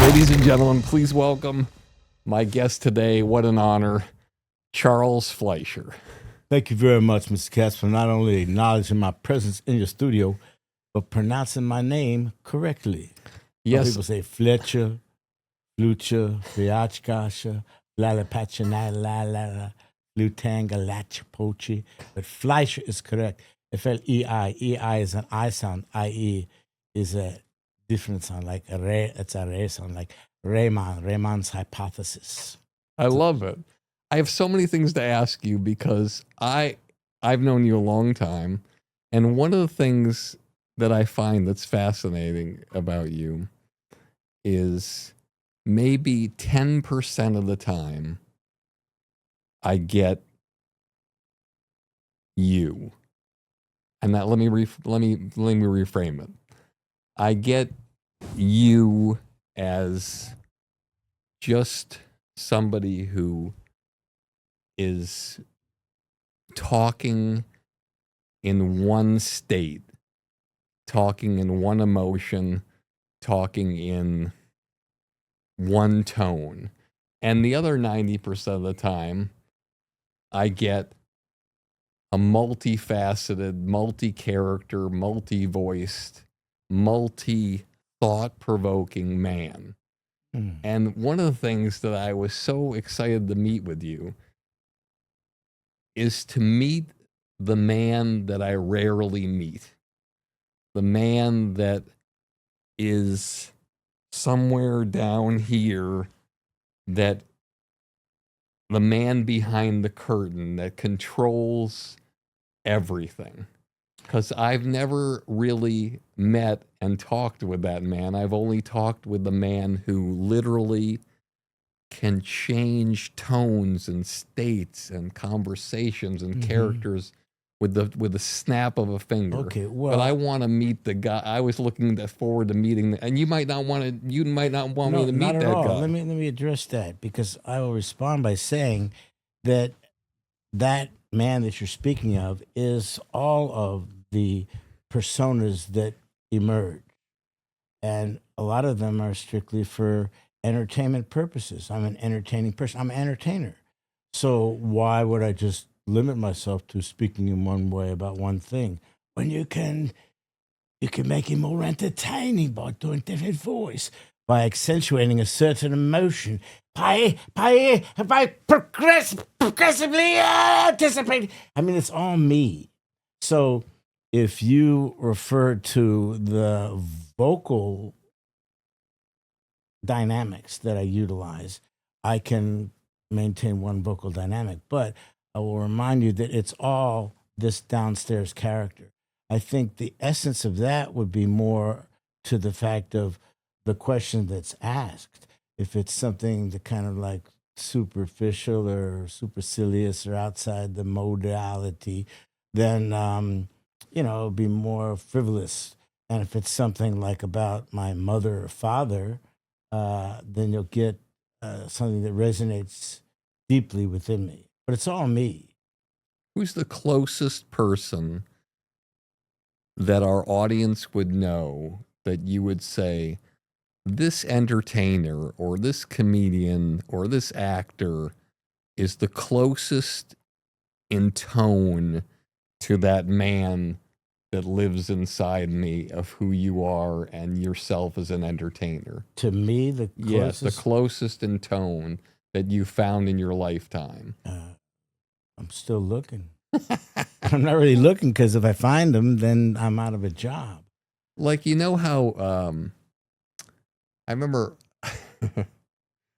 Ladies and gentlemen, please welcome my guest today. What an honor, Charles Fleischer. Thank you very much, Mr. Katz, for not only acknowledging my presence in your studio, but pronouncing my name correctly. Yes. Some people say Fletcher, Flucha, Fiachkasha, Lalapachanala, Lutanga, Lachapochi. But Fleischer is correct. F-L-E-I. E-I is an I sound. I-E is a different sound, like a re. It's a re sound, like Raymond's hypothesis. I love it. I have so many things to ask you because I've known you a long time, and one of the things that I find that's fascinating about you is maybe 10% of the time I get you. And that let me reframe it. I get you as just somebody who is talking in one state, talking in one emotion, talking in one tone. And the other 90% of the time, I get a multifaceted, multi-character, multi-voiced, multi-thought-provoking man. And one of the things that I was so excited to meet with you is to meet the man that I rarely meet. The man that is somewhere down here, that the man behind the curtain that controls everything. Because I've never really met and talked with that man. I've only talked with the man who literally can change tones and states and conversations and characters with the snap of a finger. Okay, well, but I want to meet the guy. I was looking forward to meeting, and you might not want me to meet not at that all. guy. Let me address that, because I will respond by saying that man that you're speaking of is all of the personas that emerge, and a lot of them are strictly for entertainment purposes. I'm an entertaining person. I'm an entertainer. So why would I just limit myself to speaking in one way about one thing when you can make it more entertaining by doing different voice, by accentuating a certain emotion, by progressively anticipating. I mean, it's all me. So if you refer to the vocal dynamics that I utilize, I can maintain one vocal dynamic, but I will remind you that it's all this downstairs character. I think the essence of that would be more to the fact of the question that's asked. If it's something that kind of like superficial or supercilious or outside the modality, then it'll be more frivolous. And if it's something like about my mother or father, then you'll get something that resonates deeply within me. But it's all me. Who's the closest person that our audience would know that you would say, this entertainer or this comedian or this actor is the closest in tone to that man that lives inside me of who you are and yourself as an entertainer? To me, the closest... Yes, the closest in tone that you found in your lifetime. I'm still looking. I'm not really looking, because if I find them, then I'm out of a job. Like, you know how I remember,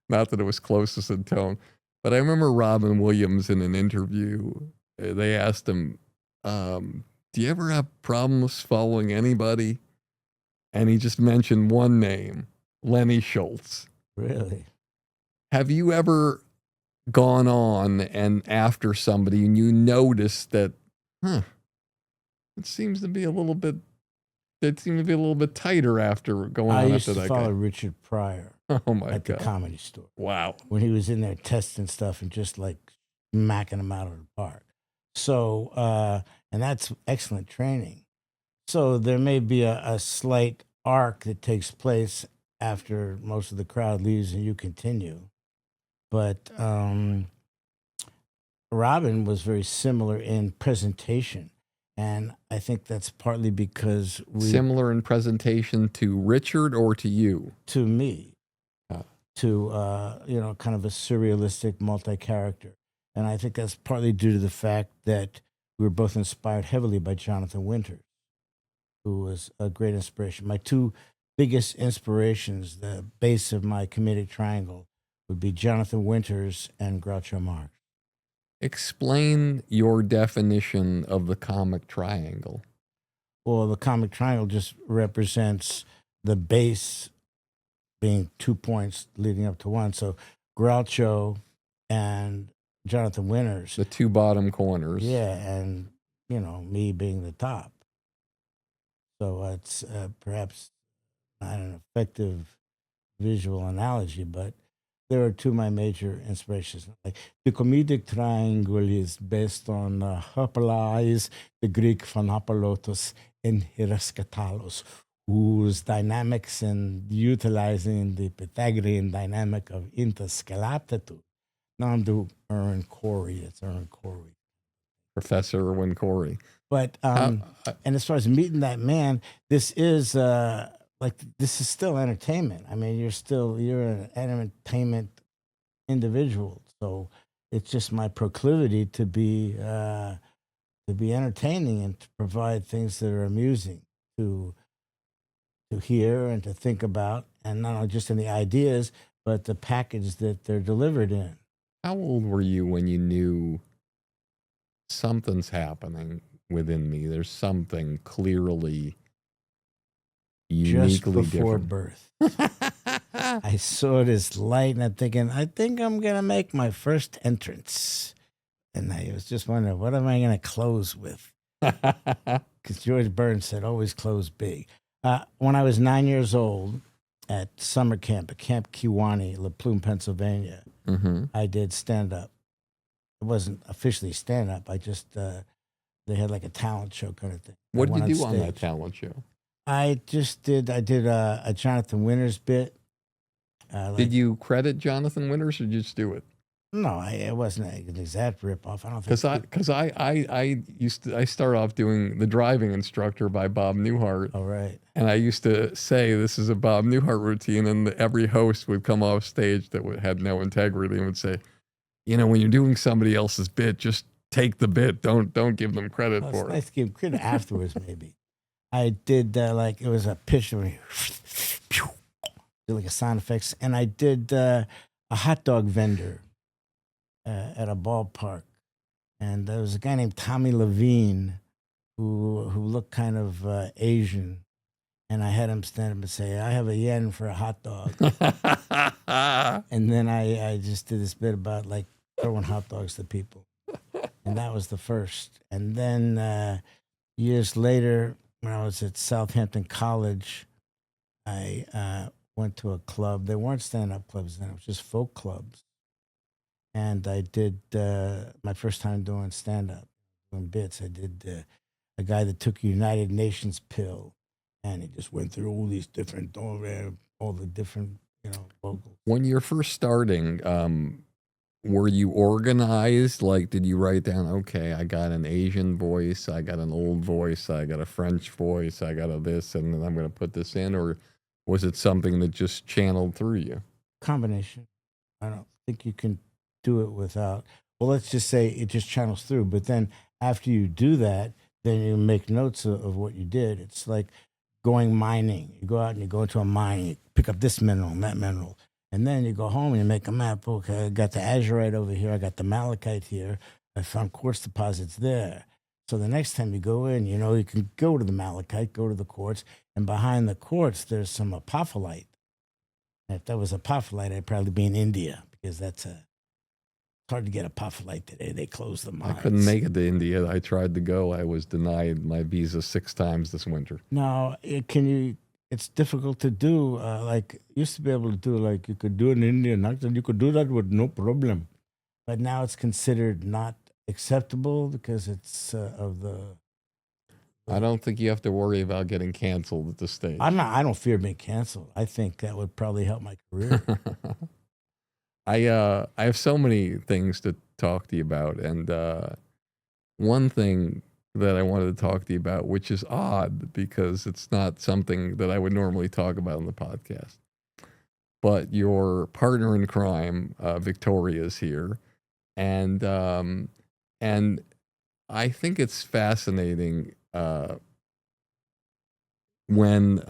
not that it was closest in tone, but I remember Robin Williams in an interview, they asked him, do you ever have problems following anybody? And he just mentioned one name, Lenny Schultz. Really? Have you ever gone on and after somebody and you noticed that, it seems to be a little bit tighter after going I on used after to that follow guy? Richard Pryor Oh my at the God. Comedy Store. Wow. When he was in there testing stuff and just like smacking them out of the park. So, and that's excellent training. So there may be a slight arc that takes place after most of the crowd leaves and you continue. But Robin was very similar in presentation. And I think that's partly because Similar in presentation to Richard or to you? to me, Uh, to kind of a surrealistic multi-character. And I think that's partly due to the fact that we were both inspired heavily by Jonathan Winters, who was a great inspiration. My two biggest inspirations, the base of my comedic triangle, would be Jonathan Winters and Groucho Marx. Explain your definition of the comic triangle. Well, the comic triangle just represents the base being 2 points leading up to one. So Groucho and Jonathan Winters. The two bottom corners. Yeah, and, me being the top. So it's perhaps not an effective visual analogy, but there are two of my major inspirations. Like, the comedic triangle is based on Hypolais, the Greek von Apollotus, and Heraskatalos, whose dynamics and utilizing the Pythagorean dynamic of interscalatitude. Now I'm doing Erwin Corey. It's Erwin Corey. Professor Erwin Corey. But and as far as meeting that man, this is this is still entertainment. I mean, you're an entertainment individual, so it's just my proclivity to be entertaining and to provide things that are amusing to hear and to think about, and not just in the ideas, but the package that they're delivered in. How old were you when you knew something's happening within me? There's something clearly uniquely Just before different. birth. I saw this light and I'm thinking, I think I'm going to make my first entrance. And I was just wondering, what am I going to close with? Because George Burns said, always close big. When I was 9 years old at summer camp at Camp Kiwanee, La Plume, Pennsylvania, I did stand-up. It wasn't officially stand-up. I just, they had like a talent show kind of thing. What did you do on that talent show? I did a Jonathan Winters bit. Did you credit Jonathan Winters or just do it? No, it wasn't an exact ripoff. I don't think. Because I started off doing The Driving Instructor by Bob Newhart. Oh, right. And I used to say this is a Bob Newhart routine, and every host would come off stage that had no integrity and would say, when you're doing somebody else's bit, just take the bit. Don't give them credit for it. Nice to give credit afterwards, maybe. I did it was a pitch of like a sound effects, and I did a hot dog vendor at a ballpark, and there was a guy named Tommy Levine who looked kind of Asian, and I had him stand up and say, "I have a yen for a hot dog," and then I just did this bit about like throwing hot dogs to people, and that was the first. And then years later, when I was at Southampton College, I went to a club. They weren't stand-up clubs then; it was just folk clubs. And I did my first time doing stand-up, doing bits. I did a guy that took a United Nations pill, and he just went through all these different, all the different, vocals. When you're first starting, were you organized? Like, did you write down, okay, I got an Asian voice, I got an old voice, I got a French voice, I got a this, and then I'm going to put this in? Or was it something that just channeled through you? Combination. I don't think you can do it without, well, let's just say it just channels through. But then after you do that, then you make notes of what you did. It's like going mining. You go out and you go into a mine, you pick up this mineral and that mineral. And then you go home and you make a map. Okay, I got the azurite over here. I got the malachite here. I found quartz deposits there. So the next time you go in, you can go to the malachite, go to the quartz, and behind the quartz, there's some apophyllite. And if that was apophyllite, I'd probably be in India, because it's hard to get apophyllite today. They closed the mines. I couldn't make it to India. I tried to go. I was denied my visa 6 times this winter. Now, it's difficult to do. Used to be able to do, you could do an Indian accent. You could do that with no problem. But now it's considered not acceptable because it's of the I don't think you have to worry about getting canceled at this stage. I don't fear being canceled. I think that would probably help my career. I have so many things to talk to you about, and one thing that I wanted to talk to you about, which is odd because it's not something that I would normally talk about on the podcast. But your partner in crime, Victoria, is here, and I think it's fascinating when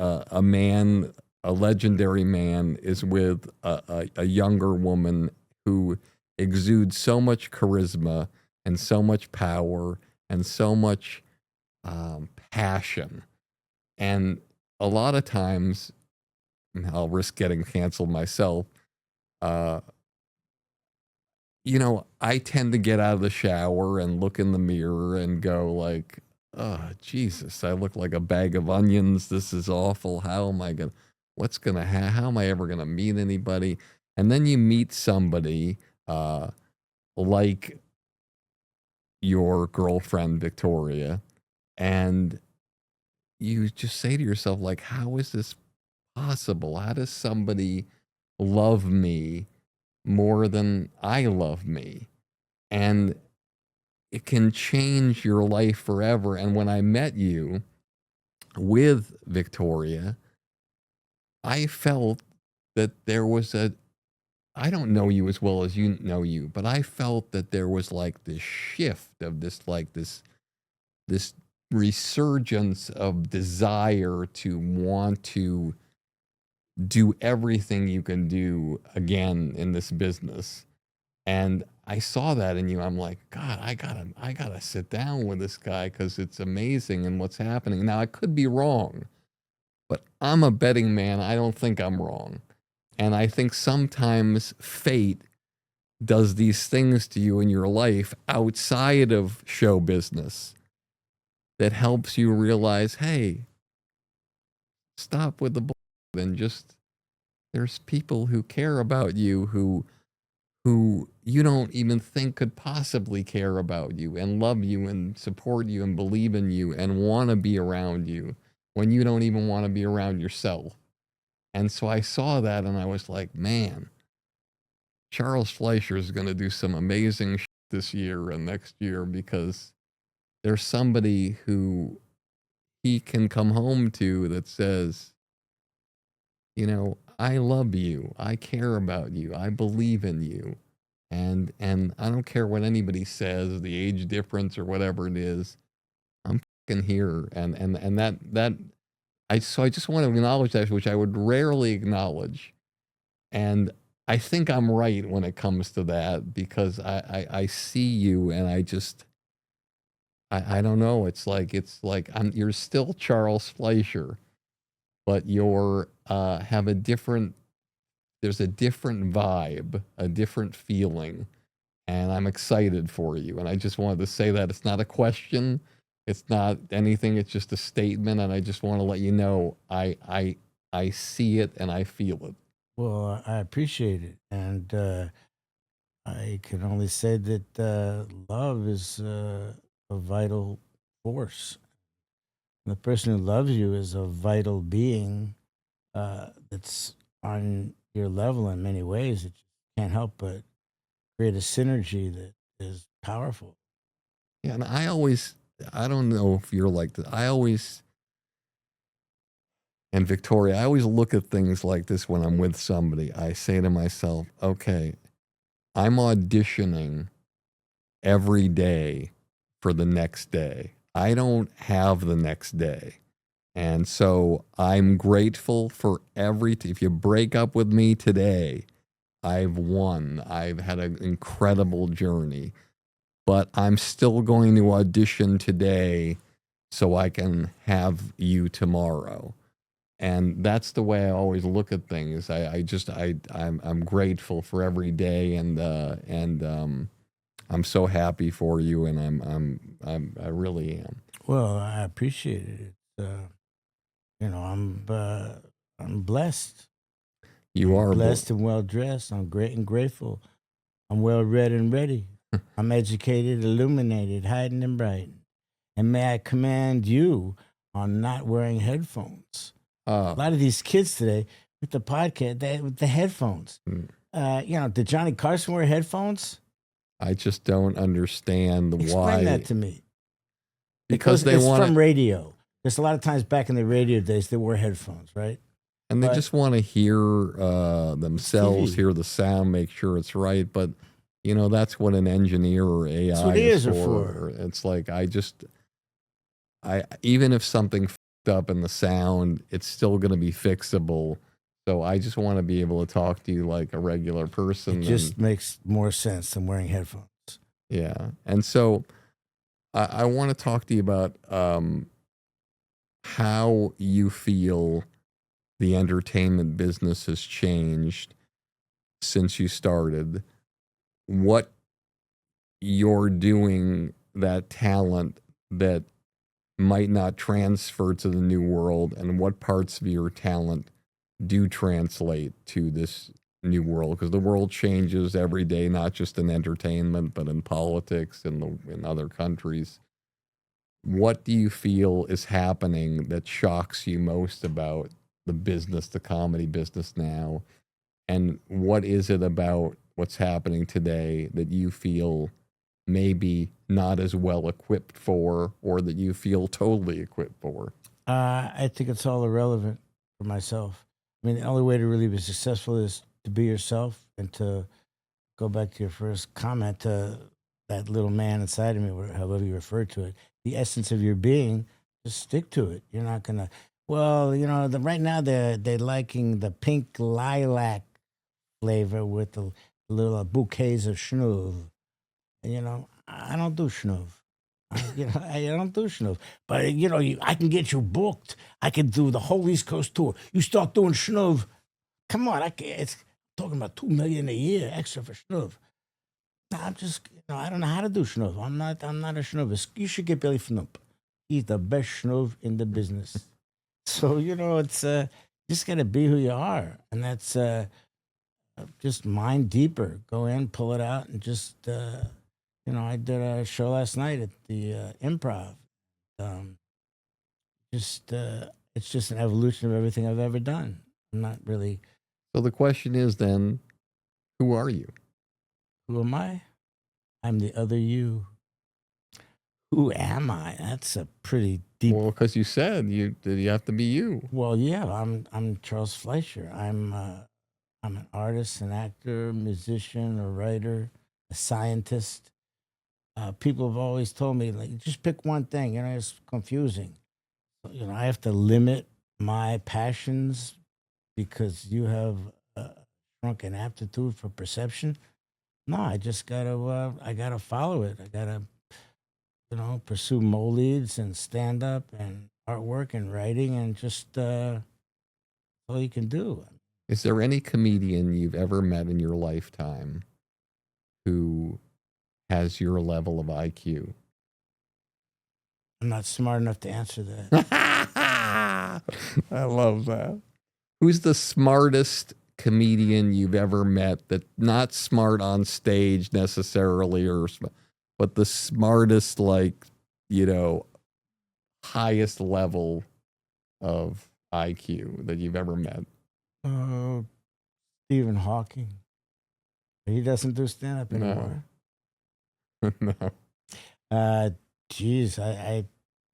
a legendary man, is with a younger woman who exudes so much charisma and so much power and so much passion. And a lot of times, I'll risk getting canceled myself. Uh, I tend to get out of the shower and look in the mirror and go like, "Oh, Jesus, I look like a bag of onions. This is awful. How am I ever gonna meet anybody?" And then you meet somebody like your girlfriend Victoria, and you just say to yourself like, "How is this possible? How does somebody love me more than I love me?" And it can change your life forever. And when I met you with Victoria, I felt that there was I don't know you as well as you know you, but I felt that there was like this shift of this resurgence of desire to want to do everything you can do again in this business. And I saw that in you. I'm like, God, I gotta sit down with this guy because it's amazing and what's happening. Now I could be wrong, but I'm a betting man. I don't think I'm wrong. And I think sometimes fate does these things to you in your life outside of show business that helps you realize, hey, stop with the bull and just, there's people who care about you who you don't even think could possibly care about you and love you and support you and believe in you and want to be around you when you don't even want to be around yourself. And so I saw that and I was like, man, Charles Fleischer is going to do some amazing shit this year and next year because there's somebody who he can come home to that says, I love you. I care about you. I believe in you. And I don't care what anybody says, the age difference or whatever it is. I'm fucking here. And that I just want to acknowledge that, which I would rarely acknowledge. And I think I'm right when it comes to that because I see you and I don't know. It's like you're still Charles Fleischer, but you're have a different there's a different vibe, a different feeling, and I'm excited for you. And I just wanted to say that it's not a question, it's not anything, it's just a statement, and I just want to let you know I see it and I feel it. Well, I appreciate it, and I can only say that love is a vital force. The person who loves you is a vital being that's on your level in many ways. That you can't help but create a synergy that is powerful. Yeah, and I don't know if you're like this. And Victoria, I always look at things like this when I'm with somebody. I say to myself, okay, I'm auditioning every day for the next day. I don't have the next day. And so I'm grateful for if you break up with me today, I've won. I've had an incredible journey, but I'm still going to audition today so I can have you tomorrow. And that's the way I always look at things. I'm grateful for every day, and I'm so happy for you, and I really am. Well, I appreciate it. I'm blessed. You are Blessed and well dressed. I'm great and grateful. I'm well read and ready. I'm educated, illuminated, hiding and bright. And may I commend you on not wearing headphones. Uh, A lot of these kids today with the podcast, with the headphones. mm, Did Johnny Carson wear headphones? I just don't understand Explain that why. to me. Because they it's want from to, radio. There's a lot of times back in the radio days they wore headphones, right? and they But just want to hear themselves, TV. hear the sound, make sure it's right. But that's what an engineer or That's AI what is ears are for. for. It's like I even if something fucked up in the sound, it's still going to be fixable. So I just want to be able to talk to you like a regular person. It just makes more sense than wearing headphones. Yeah, and so I want to talk to you about how you feel the entertainment business has changed since you started. What you're doing, that talent that might not transfer to the new world, and what parts of your talent do translate to this new world, because the world changes every day, not just in entertainment but in politics and in other countries. What do you feel is happening that shocks you most about the comedy business now, and what is it about what's happening today that you feel maybe not as well equipped for, or that you feel totally equipped for? I think it's all irrelevant for myself. I mean, the only way to really be successful is to be yourself, and to go back to your first comment, to that little man inside of me, however you refer to it, the essence of your being. Just stick to it. You're not gonna. Well, right now they're liking the pink lilac flavor with the little bouquets of schnuv. And, I don't do schnuv. I don't do schnuv. But I can get you booked. I can do the whole East Coast tour. You start doing schnuv. Come on, it's talking about $2 million a year extra for schnuv. I'm just, I don't know how to do schnuv. I'm not a schnuv. You should get Billy Fnup. He's the best schnuv in the business. So it's just gotta be who you are, and that's just mine deeper. Go in, pull it out, and just I did a show last night at the improv. Um, just it's just an evolution of everything I've ever done. I'm not really. So the question is then, who are you? Who am I? I'm the other you. Who am I? That's a pretty deep. Well, because you said you have to be you. Well, yeah, I'm Charles Fleischer. I'm an artist, an actor, musician, a writer, a scientist. People have always told me, like, just pick one thing. It's confusing. I have to limit my passions because you have a shrunken aptitude for perception. No, I just gotta follow it. I gotta, pursue Molads and stand up and artwork and writing, and just all you can do. Is there any comedian you've ever met in your lifetime who has your level of IQ? I'm not smart enough to answer that. I love that. Who's the smartest comedian you've ever met, that not smart on stage necessarily, but the smartest, like, highest level of IQ that you've ever met? Stephen Hawking. He doesn't do stand up anymore. No. Geez, I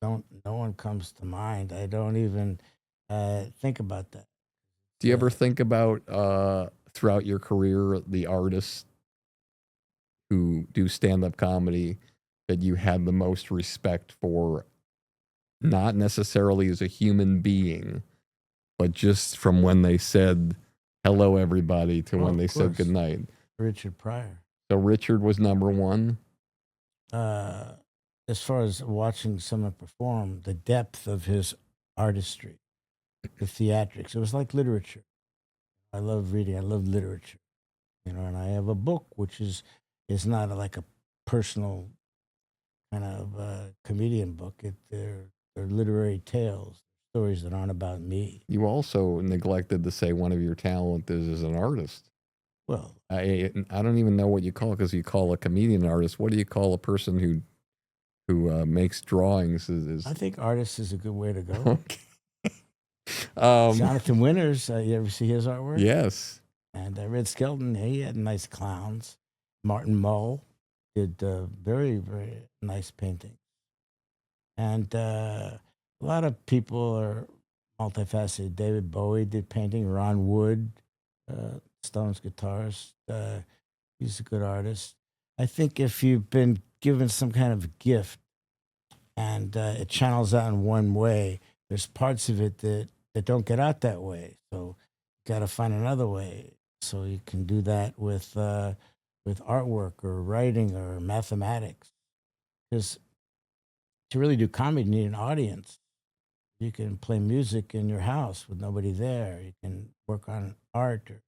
don't. No one comes to mind. I don't even think about that. Do you ever think about throughout your career the artists who do stand up comedy that you had the most respect for, not necessarily as a human being, but just from when they said hello everybody to when they said good night? Richard Pryor. So Richard was number one. As far as watching someone perform, the depth of his artistry, the theatrics, it was like literature. I love reading. I love literature, and I have a book which is not like a personal kind of comedian book. They're literary tales, stories that aren't about me. You also neglected to say one of your talent is as an artist. Well, I don't even know what you call it, because you call a comedian an artist. What do you call a person who makes drawings is I think artist is a good way to go. okay. Um, Jonathan Winters, you ever see his artwork? yes. And Red Skelton, he had nice clowns. Martin Mull did very, very nice paintings. And a lot of people are multifaceted. David Bowie did painting. Ron Wood, Stone's guitarist, he's a good artist. I think if you've been given some kind of gift and it channels out in one way, there's parts of it that don't get out that way. So you got to find another way. So you can do that with artwork or writing or mathematics. Because to really do comedy, you need an audience. You can play music in your house with nobody there. You can work on art, or it's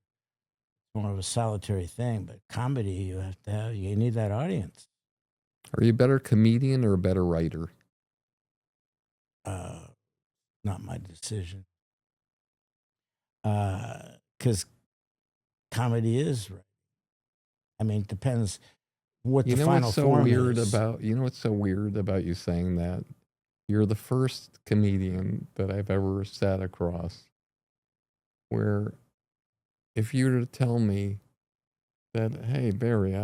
more of a solitary thing. But comedy, you need that audience. Are you a better comedian or a better writer? Not my decision. Because comedy is right. I mean, it depends what You the know final what's so form weird is. you know what's so weird about you saying that? You're the first comedian that I've ever sat across where if you were to tell me that, hey Barry,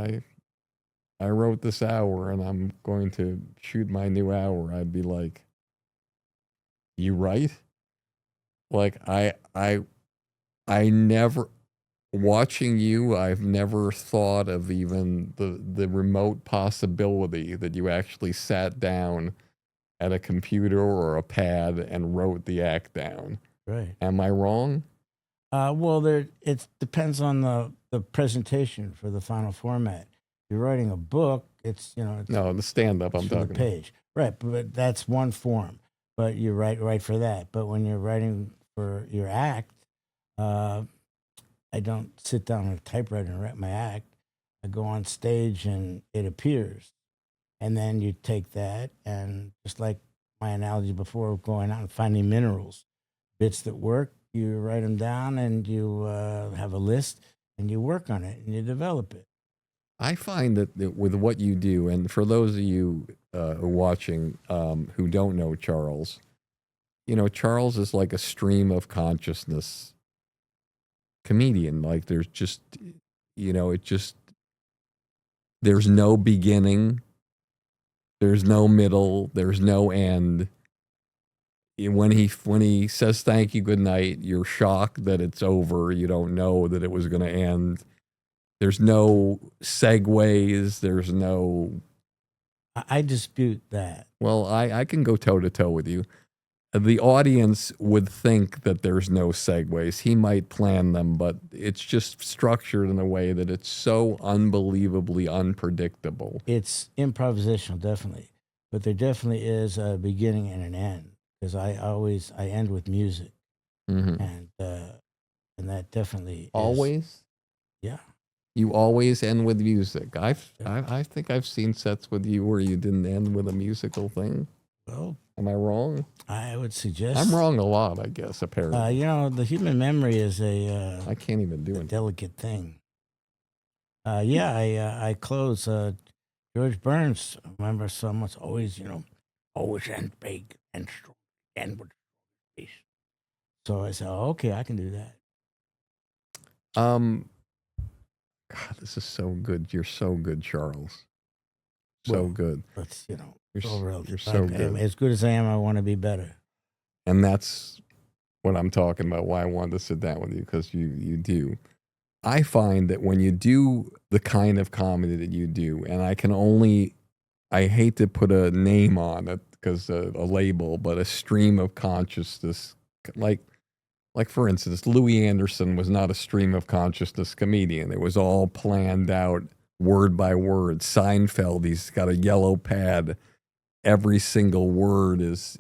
I wrote this hour and I'm going to shoot my new hour, I'd be like, you write? Like I never watching you, I've never thought of even the remote possibility that you actually sat down at a computer or a pad and wrote the act down. Right. Am I wrong? Well, it depends on the presentation for the final format. If you're writing a book, it's No, the stand-up I'm for the talking about. page, right? But that's one form. But you write for that. But when you're writing for your act, I don't sit down on a typewriter and write my act. I go on stage and it appears, and then you take that and just like my analogy before of going out and finding minerals, bits that work, you write them down and you have a list and you work on it and you develop it. I find that with what you do, and for those of you watching who don't know Charles, Charles is like a stream of consciousness comedian. Like there's just, there's no beginning, there's no middle, there's no end. When he says thank you, good night, you're shocked that it's over. You don't know that it was going to end. There's no segues. There's no. I dispute that. Well, I can go toe to toe with you. The audience would think that there's no segues. He might plan them, but it's just structured in a way that it's so unbelievably unpredictable. It's improvisational, definitely, but there definitely is a beginning and an end because I end with music, Mm-hmm. and that definitely is, Always? yeah. You always end with music. I think I've seen sets with you where you didn't end with a musical thing. Well, Am I wrong? I would suggest I'm wrong a lot, I guess, apparently. The human memory is a I can't even do it. delicate thing. I close. George Burns, I remember someone's always end big and strong, end with peace. So I said, oh, okay, I can do that. God, this is so good. You're so good, Charles. So Well, good. That's You're so good. As good as I am, I want to be better. And that's what I'm talking about, why I wanted to sit down with you, because you do. I find that when you do the kind of comedy that you do, and I hate to put a name on it because a label, but a stream of consciousness, like for instance, Louis Anderson was not a stream of consciousness comedian. It was all planned out word by word. Seinfeld, he's got a yellow pad. Every single word is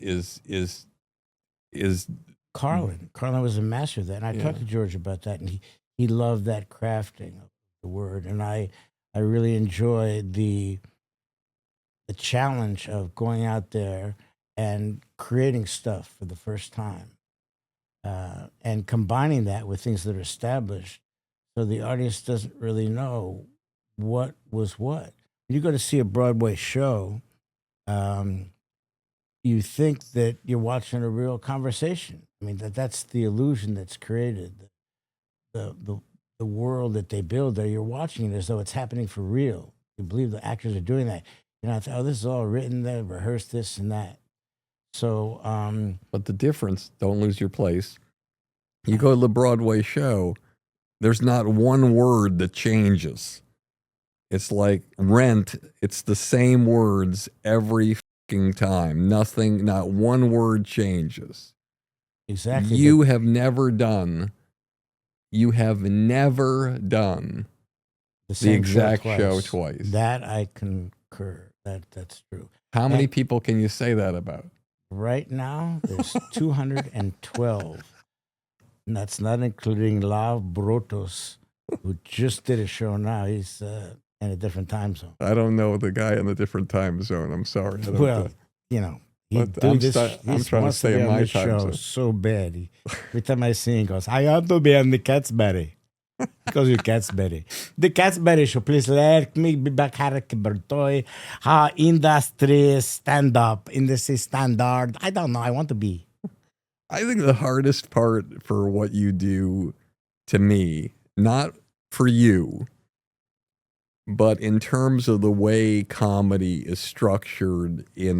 Carlin was a master of that. And I talked to George about that, and he loved that crafting of the word. And I really enjoyed the challenge of going out there and creating stuff for the first time, and combining that with things that are established, so the audience doesn't really know what was what. When you go to see a Broadway show, um, you think that you're watching a real conversation. I mean, that's the illusion that's created. The, the, the world that they build there, you're watching it as though it's happening for real. You believe the actors are doing that. You know, oh, this is all written, they rehearsed this and that. So, But the difference, don't lose your place. You go to the Broadway show, there's not one word that changes. It's like Rent, it's the same words every fucking time. Nothing, not one word changes. exactly. You have never done the same exact show twice. That I concur. That's true. How many people can you say that about? Right now, there's 212. And that's not including Lav Brotos, who just did a show now. He's in a different time zone. I don't know the guy in the different time zone. I'm sorry. Well, you know, I'm trying to stay in my time zone. So bad. Every time I see him, he goes, I want to be on the Catsberry. Because you Catsberry. The Catsberry show, please let me be back Bertoy. How industry stand up, industry standard. I don't know. I want to be. I think the hardest part for what you do, to me, not for you, but in terms of the way comedy is structured in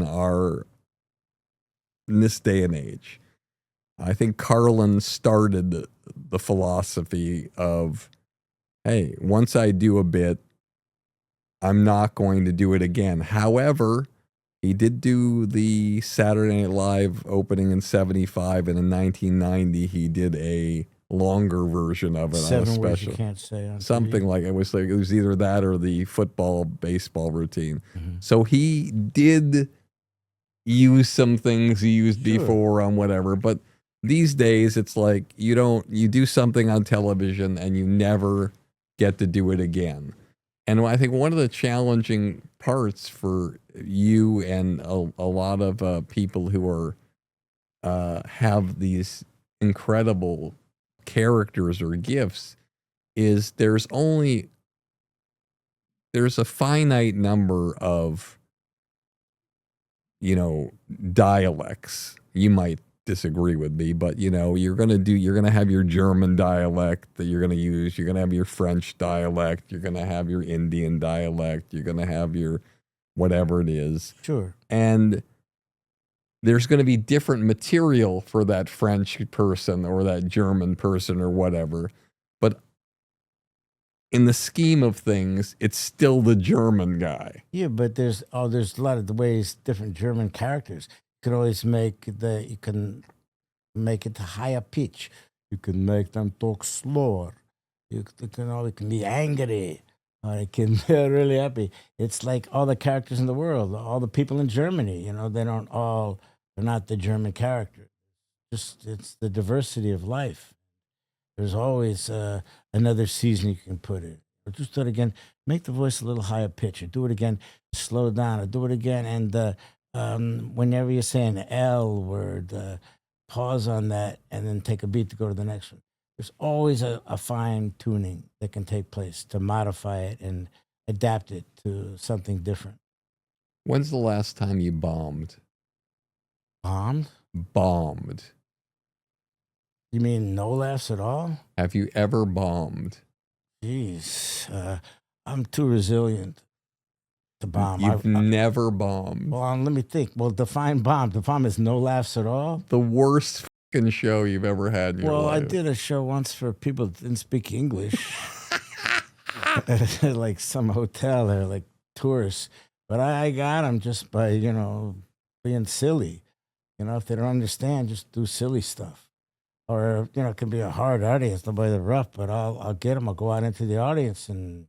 this day and age. I think Carlin started the philosophy of, hey, once I do a bit, I'm not going to do it again. However, he did do the Saturday Night Live opening in 1975, and in 1990 he did a longer version of it 7 on a words special. you can't say on Something TV. like it was either that or the football baseball routine. Mm-hmm. So he did use some things he used before on whatever, but these days it's like you do something on television and you never get to do it again. And I think one of the challenging parts for you and a lot of people who are have these incredible characters or gifts is there's a finite number of, dialects. You might disagree with me, but you're going to have your German dialect that you're going to use. You're going to have your French dialect. You're going to have your Indian dialect. You're going to have your whatever it is. Sure. And there's going to be different material for that French person or that German person or whatever. But in the scheme of things, it's still the German guy. Yeah, but there's a lot of the ways different German characters. You can always make it to higher pitch. You can make them talk slower. You can be angry, or it can be really happy. It's like all the characters in the world, all the people in Germany. they're not the German character. Just it's the diversity of life. There's always another season you can put in. Or just do it again. Make the voice a little higher pitch. Or do it again. Slow down. Or do it again. And whenever you say an L word, pause on that and then take a beat to go to the next one. There's always a fine tuning that can take place to modify it and adapt it to something different. When's the last time you bombed? Bombed? Bombed. You mean no laughs at all? Have you ever bombed? Jeez, I'm too resilient to bomb. You've never bombed. Well, let me think. Well, define bomb. The bomb is no laughs at all. The worst fucking show you've ever had in your life. Well, I did a show once for people that didn't speak English. Like some hotel, they're like tourists. But I got them just by, being silly. If they don't understand, just do silly stuff. Or, it can be a hard audience, nobody that rough, but I'll get them. I'll go out into the audience and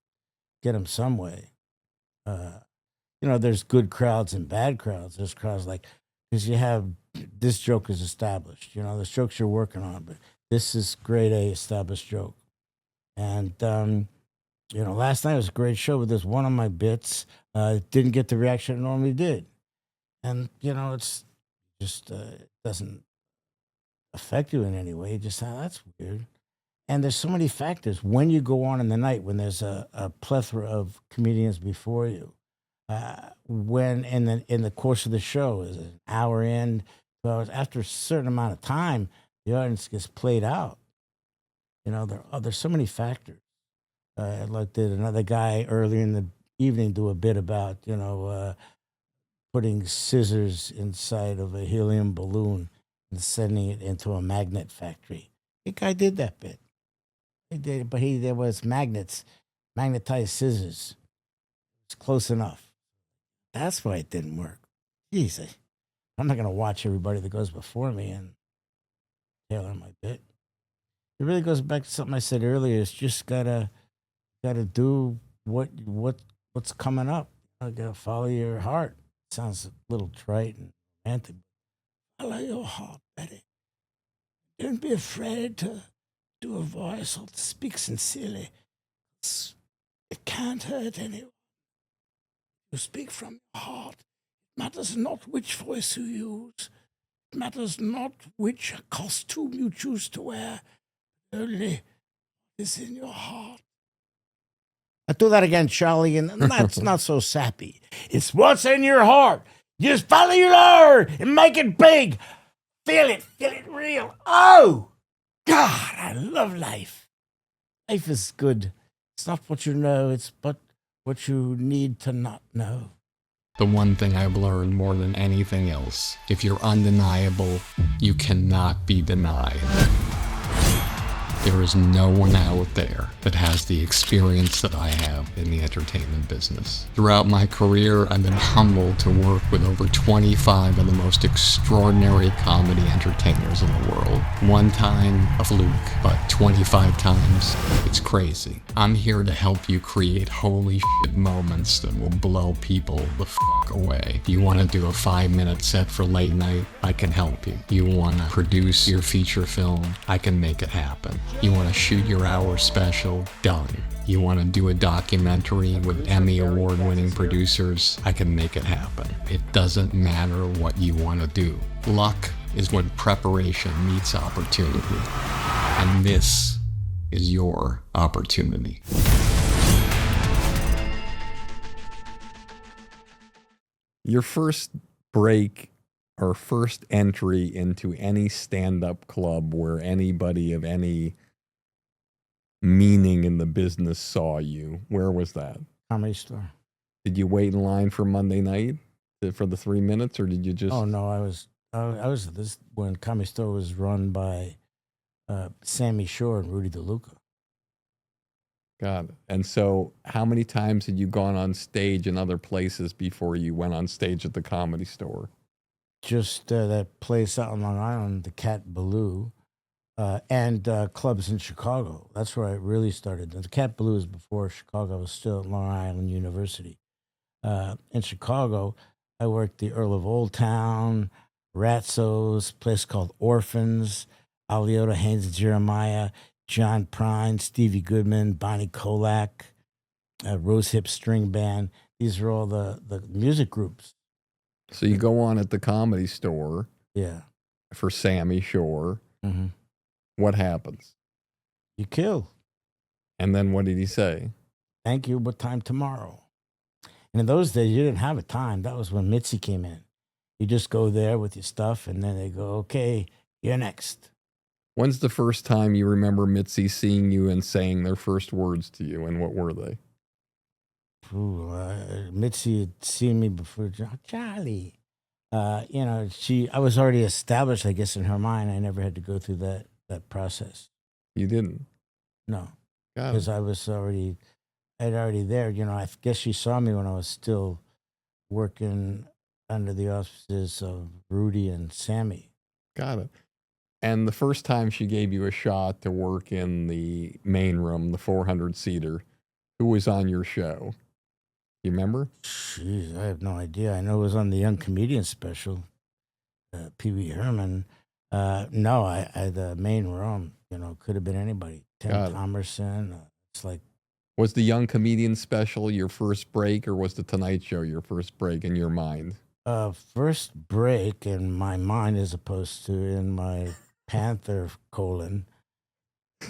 get them some way. There's good crowds and bad crowds. There's crowds because you have, this joke is established. There's jokes you're working on, but this is grade A established joke. And, last night was a great show with this one of my bits. Didn't get the reaction it normally did. And, it's just, it doesn't affect you in any way. You just that's weird. And there's so many factors when you go on in the night, when there's a plethora of comedians before you. when in the course of the show, is an hour in, 2 hours, after a certain amount of time, the audience gets played out. There's so many factors. Like did another guy earlier in the evening do a bit about putting scissors inside of a helium balloon and sending it into a magnet factory. The guy did that bit. He did, but there was magnetized scissors. It's close enough. That's why it didn't work. Jeez, I'm not going to watch everybody that goes before me and tailor my bit. It really goes back to something I said earlier. It's just gotta do what's coming up. I gotta follow your heart. Sounds a little trite and romantic. Follow your heart, Betty. Don't be afraid to do a voice or to speak sincerely. It can't hurt anyone. You speak from your heart. It matters not which voice you use. It matters not which costume you choose to wear. Only what is in your heart. I do that again, Charlie, and that's not so sappy. It's what's in your heart. Just follow your heart and make it big. Feel it real. Oh, God, I love life. Life is good. It's not what you know, it's but what you need to not know. The one thing I've learned more than anything else, if you're undeniable, you cannot be denied. There is no one out there that has the experience that I have in the entertainment business. Throughout my career, I've been humbled to work with over 25 of the most extraordinary comedy entertainers in the world. One time, a fluke, but 25 times, it's crazy. I'm here to help you create holy shit moments that will blow people the fuck away. You want to do a 5-minute set for late night? I can help you. You want to produce your feature film? I can make it happen. You want to shoot your hour special? Done. You want to do a documentary with Emmy award-winning producers? I can make it happen. It doesn't matter what you want to do. Luck is when preparation meets opportunity. And this is your opportunity. Your first break or first entry into any stand-up club where anybody of any meaning in the business saw you, where was that? Comedy Store. Did you wait in line for Monday night for the 3 minutes, or did you just... Oh, no, I was this when Comedy Store was run by Sammy Shore and Rudy DeLuca. Got it. And so how many times had you gone on stage in other places before you went on stage at the Comedy Store? Just that place out on Long Island, the Cat Ballou, and clubs in Chicago. That's where I really started. The Cat Ballou was before Chicago. I was still at Long Island University. In Chicago, I worked the Earl of Old Town, Ratso's, place called Orphans, Aliota Haynes and Jeremiah, John Prine, Stevie Goodman, Bonnie Kolak, Rose Hip String Band. These are all the music groups. So you go on at the Comedy Store, yeah, for Sammy Shore. Mm-hmm. What happens? You kill. And then what did he say? Thank you, but time tomorrow. And in those days, you didn't have a time. That was when Mitzi came in. You just go there with your stuff, and then they go, okay, you're next. When's the first time you remember Mitzi seeing you and saying their first words to you, and what were they? Ooh, Mitzi had seen me before. Charlie. I was already established, I guess, in her mind. I never had to go through that process. You didn't? No. Got it. Because I was already there. I guess she saw me when I was still working under the auspices of Rudy and Sammy. Got it. And the first time she gave you a shot to work in the main room, the 400-seater, who was on your show? You remember? Jeez, I have no idea. I know it was on the Young Comedian special, Pee Wee Herman. No, the main room, could have been anybody. Tim Thomerson. It's like. Was the Young Comedian special your first break, or was the Tonight Show your first break in your mind? First break in my mind, as opposed to in my Panther colon.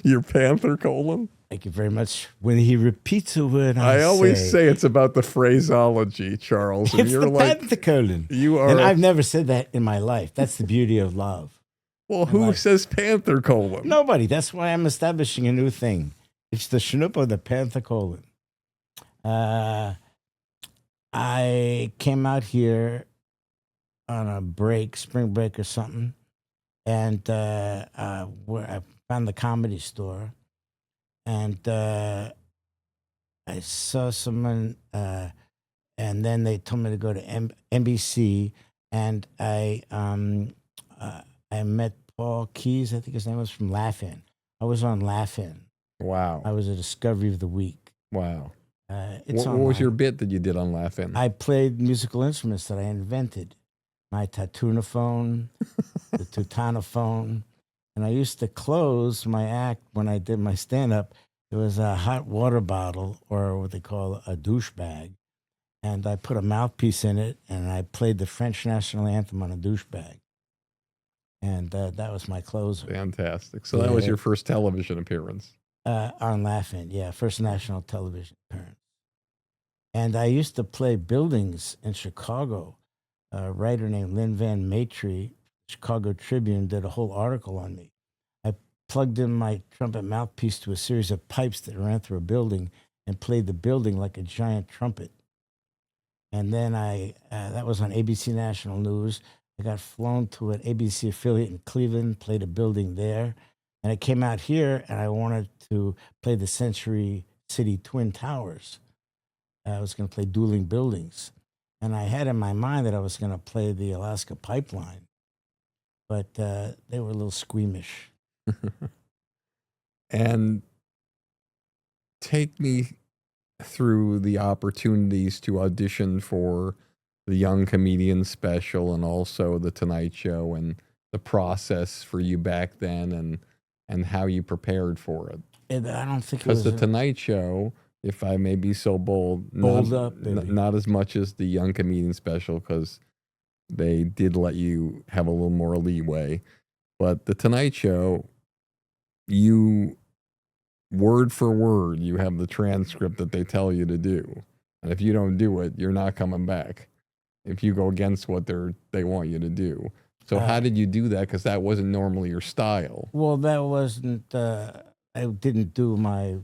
Your Panther colon? Thank you very much. When he repeats a word, I always say it's about the phraseology, Charles. And it's you're the like, Panther colon. you are. And I've never said that in my life. That's the beauty of love. Well, who says Panther colon? Nobody. That's why I'm establishing a new thing. It's the Chinook of the Panther colon. I came out here on a break, spring break or something, and where I found the Comedy Store, and I saw someone, and then they told me to go to NBC, and I met Paul Keyes, I think his name was, from Laugh-In. I was on Laugh-In. Wow. I was a Discovery of the Week. Wow. What was your bit that you did on Laugh-In? I played musical instruments that I invented. My tatunophone, the tutanophone. And I used to close my act when I did my stand-up. It was a hot water bottle, or what they call a douche bag. And I put a mouthpiece in it, and I played the French national anthem on a douche bag. And that was my closer. Fantastic. So that was your first television appearance? On Laugh-In, yeah, first national television appearance. And I used to play buildings in Chicago. A writer named Lynn Van Maitre, Chicago Tribune, did a whole article on me. I plugged in my trumpet mouthpiece to a series of pipes that ran through a building and played the building like a giant trumpet. And then that was on ABC National News. I got flown to an ABC affiliate in Cleveland, played a building there. And I came out here and I wanted to play the Century City Twin Towers. I was going to play dueling buildings. And I had in my mind that I was going to play the Alaska Pipeline. But they were a little squeamish. And take me through the opportunities to audition for the Young Comedian special and also the Tonight Show, and the process for you back then, and how you prepared for it. And I don't think it was... Because the Tonight Show, if I may be so bold, not as much as the Young Comedian special, because they did let you have a little more leeway. But the Tonight Show, you, word for word, you have the transcript that they tell you to do. And if you don't do it, you're not coming back. If you go against what they want you to do. So how did you do that? Because that wasn't normally your style. Well, that wasn't... I didn't do my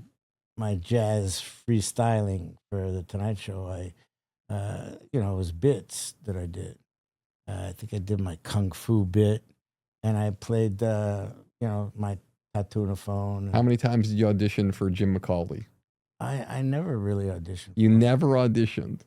jazz freestyling for the Tonight Show. It was bits that I did. I think I did my kung fu bit, and I played, my tatunophone. How many times did you audition for Jim McCauley? I never really auditioned. You never auditioned?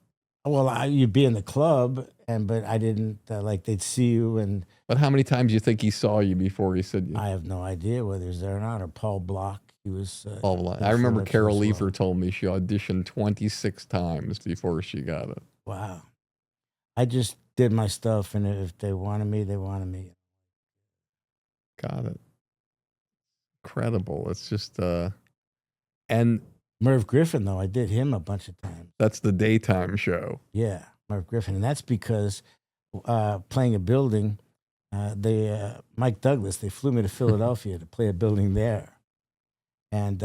Well, you'd be in the club, but I didn't, they'd see you. But how many times do you think he saw you before he said you? I have no idea whether he's there or not, or Paul Block. He was... Paul Block. I remember Carol Leifer told me she auditioned 26 times before she got it. Wow. I just did my stuff, and if they wanted me, they wanted me. Got it. Incredible. It's just... And... Merv Griffin, though, I did him a bunch of times. That's the daytime show. Yeah, Merv Griffin. And that's because playing a building, Mike Douglas, they flew me to Philadelphia to play a building there. And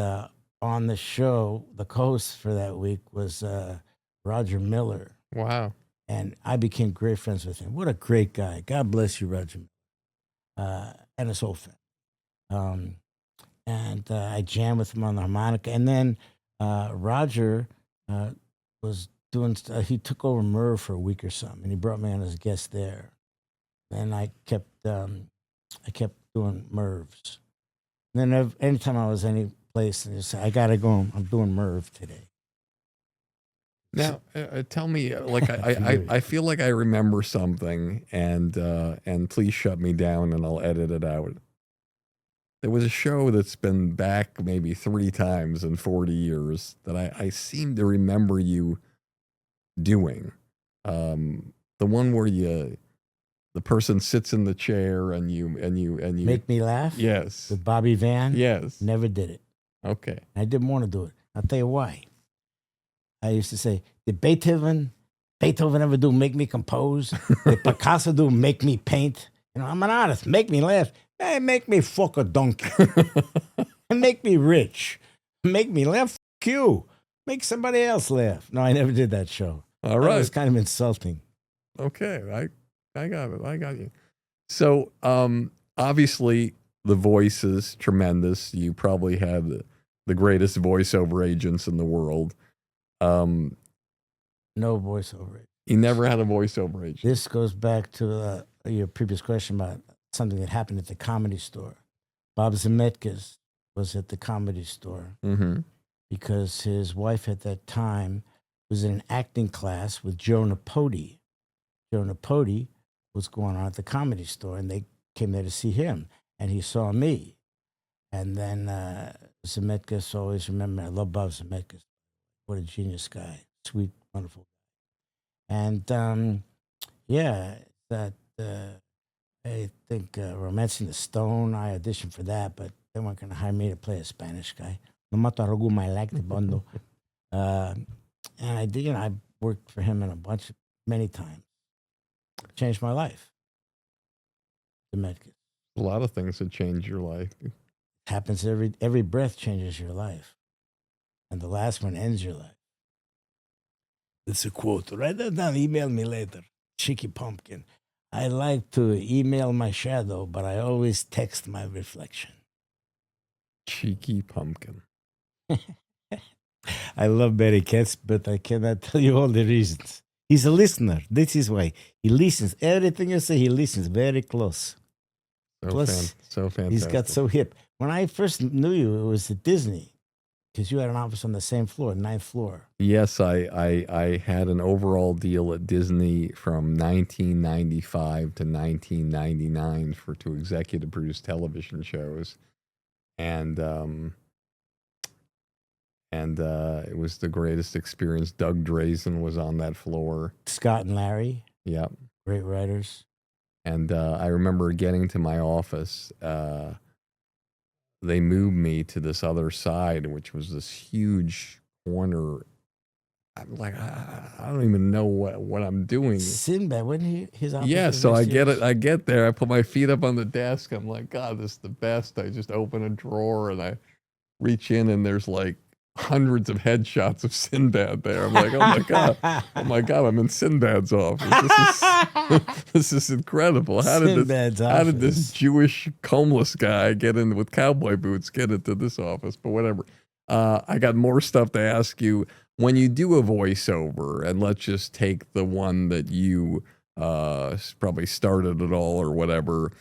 on the show, the co-host for that week was Roger Miller. Wow. And I became great friends with him. What a great guy. God bless you, Roger. And his whole family. And I jammed with him on the harmonica. And then Roger was doing, he took over Merv for a week or something, and he brought me on as a guest there. And I kept doing Mervs. And then anytime I was any place, I just say, I got to go, I'm doing Merv today. Now, tell me, like, I feel like I remember something, and please shut me down and I'll edit it out. There was a show that's been back maybe 3 times in 40 years that I seem to remember you doing. The one where the person sits in the chair and you Make Me Laugh? Yes. With Bobby Van? Yes. Never did it. Okay. I didn't want to do it. I'll tell you why. I used to say, did Beethoven ever do Make Me Compose? Did Picasso do Make Me Paint? I'm an artist. Make me laugh. Hey, make me fuck a donkey. and make me rich. Make me laugh. F you. Make somebody else laugh. No, I never did that show. All That right. was kind of insulting. Okay. I got it. I got you. So, obviously, the voice is tremendous. You probably have the greatest voiceover agents in the world. No voiceover. You never had a voiceover agent. This goes back to your previous question about something that happened at the Comedy Store. Bob Zemeckis was at the Comedy Store because his wife at that time was in an acting class with Joe Napodi. Joe Napodi was going on at the Comedy Store, and they came there to see him, and he saw me. And then Zemeckis, always remember, I love Bob Zemeckis. What a genius guy. Sweet, wonderful. And yeah, that I think Romancing the Stone, I auditioned for that, but they weren't going to hire me to play a Spanish guy. No matter how I like the bundle. And I did, I worked for him in many times. Changed my life. Zemeckis. A lot of things that change your life. Happens every breath changes your life. And the last one ends your life. It's a quote. Write that down. Email me later. Cheeky pumpkin. I like to email my shadow, but I always text my reflection. Cheeky pumpkin. I love Barry Katz, but I cannot tell you all the reasons. He's a listener. This is why. He listens. Everything you say, he listens very close. Plus, so fantastic. He's got so hip. When I first knew you, it was at Disney, because you had an office on the same floor, 9th floor. Yes, I had an overall deal at Disney from 1995 to 1999 to executive produce television shows, and it was the greatest experience. Doug Drazen was on that floor. Scott and Larry. Yep. Great writers. And I remember getting to my office. They moved me to this other side, which was this huge corner. I'm like, I don't even know what I'm doing. Sinbad, wasn't his office? Yeah, so I get there. I put my feet up on the desk. I'm like, God, this is the best. I just open a drawer and I reach in, and there's like hundreds of headshots of Sinbad there. I'm like, oh my god, I'm in Sinbad's office. This is incredible. How did this Jewish homeless guy get in with cowboy boots get into this office? But whatever. I got more stuff to ask you. When you do a voiceover, and let's just take the one that you probably started it all or whatever,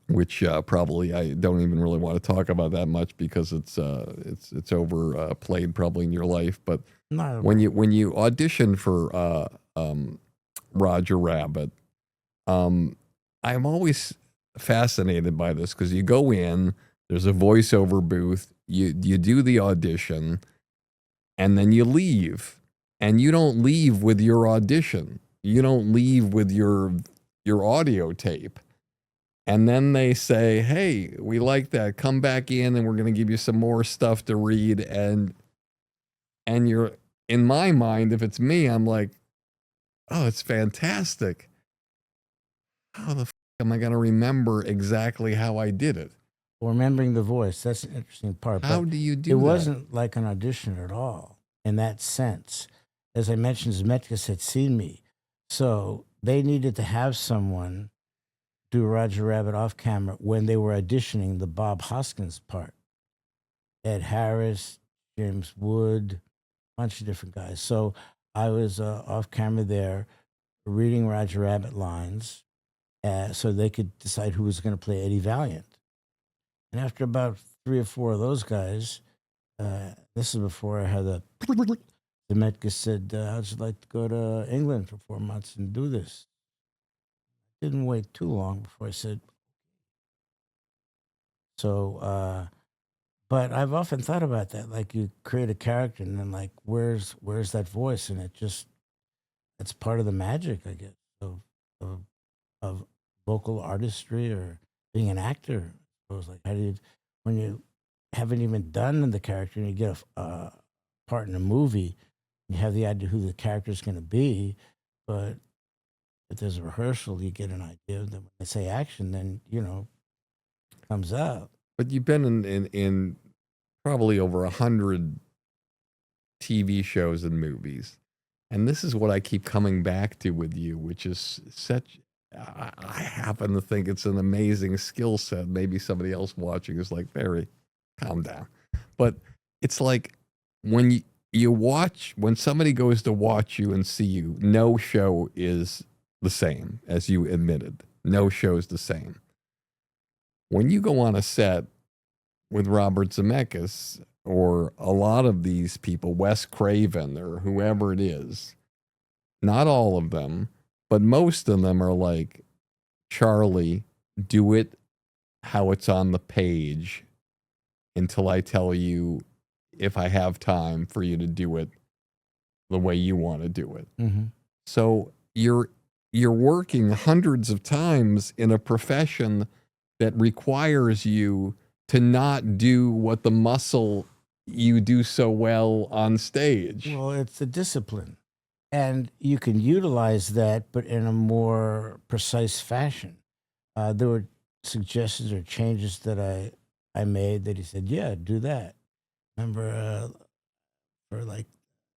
which probably I don't even really want to talk about that much because it's overplayed probably in your life. But when you audition for Roger Rabbit, I'm always fascinated by this because you go in, there's a voiceover booth, you do the audition, and then you leave, and you don't leave with your audition, you don't leave with your audio tape. And then they say, hey, we like that. Come back in and we're going to give you some more stuff to read. And you're, in my mind, if it's me, I'm like, oh, it's fantastic. How the f am I going to remember exactly how I did it? Remembering the voice, that's an interesting part. How do you do that? It wasn't like an audition at all in that sense. As I mentioned, Zemeckis had seen me. So they needed to have someone do Roger Rabbit off camera when they were auditioning the Bob Hoskins part. Ed Harris, James Wood, a bunch of different guys. So I was off camera there reading Roger Rabbit lines so they could decide who was going to play Eddie Valiant. And after about 3 or 4 of those guys, this is before I had the Zemeckis said, how'd you like to go to England for 4 months and do this? Didn't wait too long before I said. So, but I've often thought about that. Like you create a character, and then like, where's that voice? And it's part of the magic, I guess, of vocal artistry or being an actor. I was like, how do you, when you haven't even done the character and you get a part in a movie, you have the idea who the character is going to be, but if there's a rehearsal, you get an idea. Then when they say action, then, it comes out. but you've been in probably over 100 TV shows and movies. And this is what I keep coming back to with you, which is such, I happen to think it's an amazing skill set. Maybe somebody else watching is like, Barry, calm down. But it's like when you watch, when somebody goes to watch you and see you, no show is the same, as you admitted. No show is the same. When you go on a set with Robert Zemeckis or a lot of these people, Wes Craven or whoever it is, not all of them, but most of them are like, Charlie, do it how it's on the page until I tell you if I have time for you to do it the way you want to do it. Mm-hmm. So you're working hundreds of times in a profession that requires you to not do what the muscle you do so well on stage. Well, it's a discipline. And you can utilize that, but in a more precise fashion. There were suggestions or changes that I made that he said, yeah, do that. Remember, for like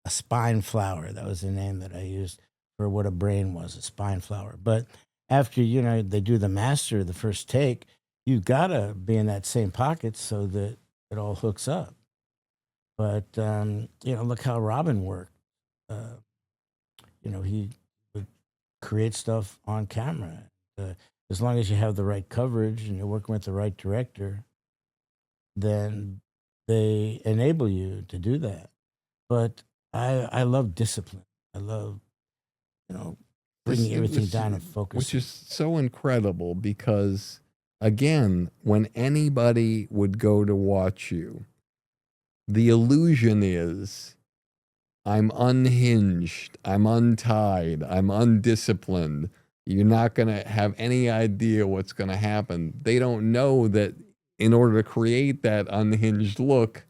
a spine flower, that was the name that I used for what a brain was, a spine flower. But after, they do the master, the first take, you've got to be in that same pocket so that it all hooks up. But, look how Robin worked. He would create stuff on camera. As long as you have the right coverage and you're working with the right director, then they enable you to do that. But I love discipline. I love, bringing everything down and focusing. Which is so incredible because, again, when anybody would go to watch you, the illusion is, I'm unhinged, I'm untied, I'm undisciplined. You're not going to have any idea what's going to happen. They don't know that in order to create that unhinged look,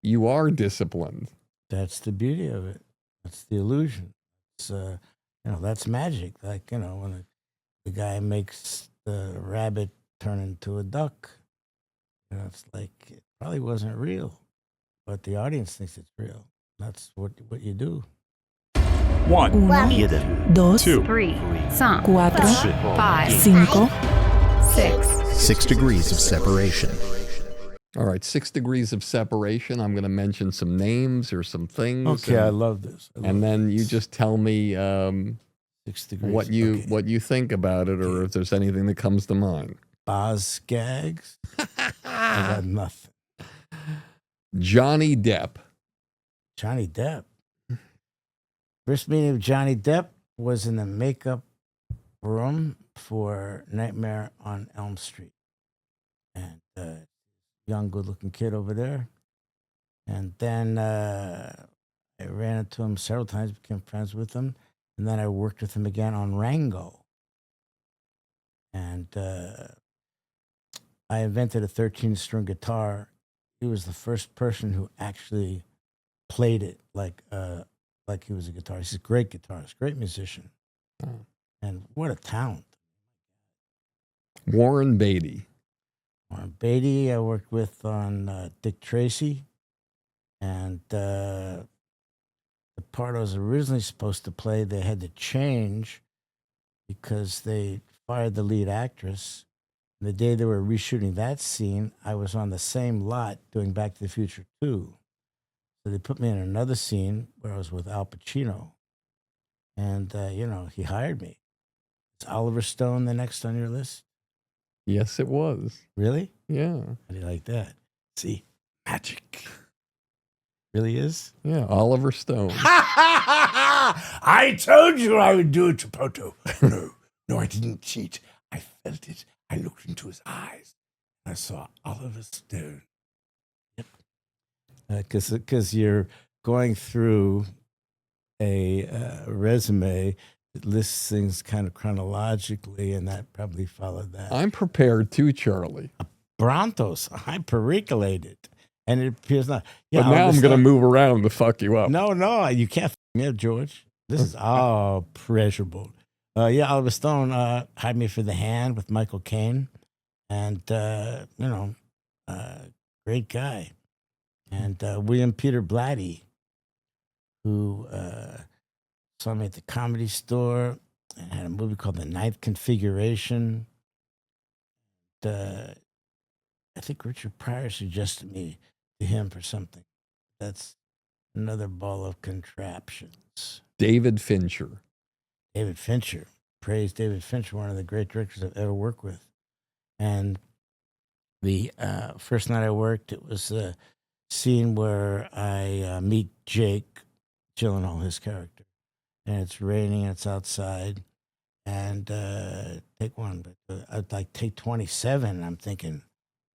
you are disciplined. That's the beauty of it. That's the illusion. It's, that's magic. Like, when the guy makes the rabbit turn into a duck, it's like, it probably wasn't real, but the audience thinks it's real. That's what you do. 1, 2, 3, 4, 5, 6. 6 degrees of separation. All right, 6 degrees of separation. I'm going to mention some names or some things. Okay, I love this. And then you just tell me 6 degrees. what you think about it, or if there's anything that comes to mind. Boz Gags. I got nothing. Johnny Depp. Johnny Depp. First meeting of Johnny Depp was in the makeup room for Nightmare on Elm Street. And young, good-looking kid over there. And then I ran into him several times, became friends with him. And then I worked with him again on Rango. And I invented a 13-string guitar. He was the first person who actually played it like he was a guitarist. He's a great guitarist, great musician. Oh. And what a talent. Warren Beatty. Warren Beatty, I worked with on Dick Tracy. And the part I was originally supposed to play, they had to change because they fired the lead actress. And the day they were reshooting that scene, I was on the same lot doing Back to the Future 2. So they put me in another scene where I was with Al Pacino. And, he hired me. Is Oliver Stone the next on your list? Yes, it was. Really? Yeah. How do you like that? See, magic. Really is? Yeah, Oliver Stone. I told you I would do it, Chapoto. No, I didn't cheat. I felt it. I looked into his eyes. I saw Oliver Stone. Yep. Because you're going through a resume that lists things kind of chronologically, and that probably followed that. I'm prepared too, Charlie. Brontos, I percolated. And it appears not. Yeah, but now I'm going to move around to fuck you up. No, you can't f me up, George. This is all pleasurable. Oliver Stone hired me for The Hand with Michael Caine. And, great guy. And William Peter Blatty, who saw me at the Comedy Store and had a movie called The Ninth Configuration. I think Richard Pryor suggested me to him for something. That's another ball of contraptions. David Fincher. David Fincher. Praise David Fincher, one of the great directors I've ever worked with. And the first night I worked, it was a scene where I meet Jake Gyllenhaal, his character. And it's raining, it's outside. And take one, but I'd like take 27. And I'm thinking,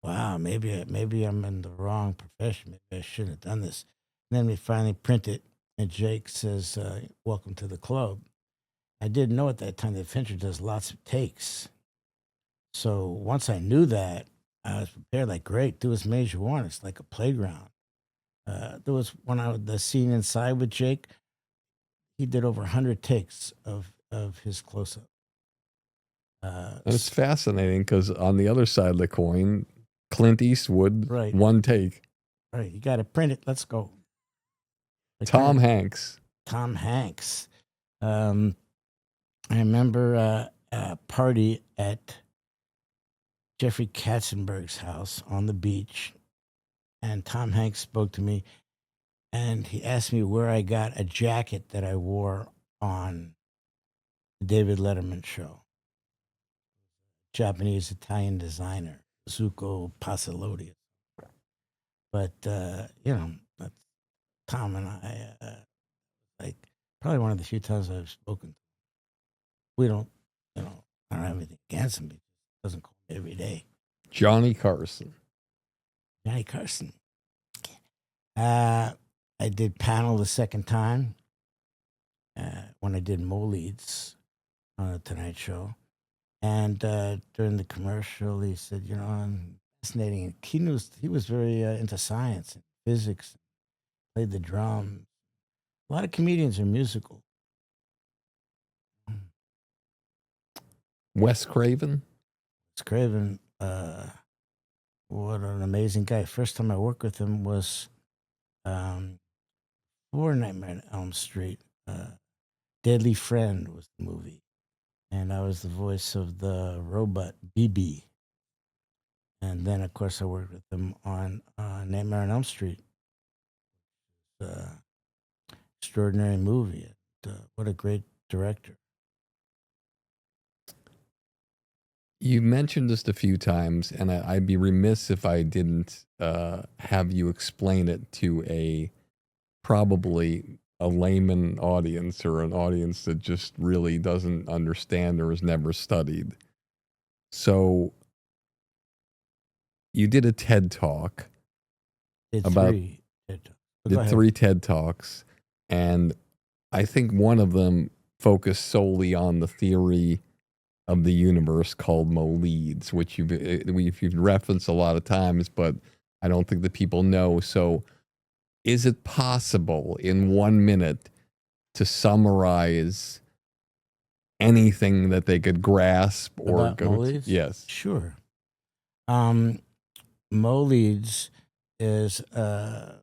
wow, maybe I'm in the wrong profession. Maybe I shouldn't have done this. And then we finally print it, and Jake says, welcome to the club. I didn't know at that time that Fincher does lots of takes. So once I knew that, I was prepared, like, great, do as many as you want. It's like a playground. There was the scene inside with Jake, he did over 100 takes of his close-up. It's fascinating because on the other side of the coin, Clint Eastwood, Right. one take. Right, you got to print it. Let's go. Tom Hanks. Tom Hanks. I remember a party at Jeffrey Katzenberg's house on the beach, and Tom Hanks spoke to me, and he asked me where I got a jacket that I wore on the David Letterman show. Japanese-Italian designer, Zuko Pacilotti. But, that's Tom and I, like, probably one of the few times I've spoken to him. We don't, I don't have anything against him. He doesn't call me every day. Johnny Carson. Johnny Carson. I did panel the second time when I did Molads on the Tonight Show. And during the commercial, he said, I'm fascinating. He was very into science and physics, played the drums. A lot of comedians are musical. Wes Craven. Wes Craven, what an amazing guy. First time I worked with him was for Nightmare on Elm Street. Deadly Friend was the movie. And I was the voice of the robot BB. And then, of course, I worked with him on Nightmare on Elm Street. Extraordinary movie. What a great director. You mentioned this a few times, and I'd be remiss if I didn't have you explain it to probably a layman audience or an audience that just really doesn't understand or has never studied. So you did a TED Talk. About three TED Talks. Did 3 TED Talks, and I think one of them focused solely on the theory of the universe called Molads, which you've referenced a lot of times, but I don't think that people know. So is it possible in 1 minute to summarize anything that they could grasp or About go Molads? Yes. Sure. Molads is a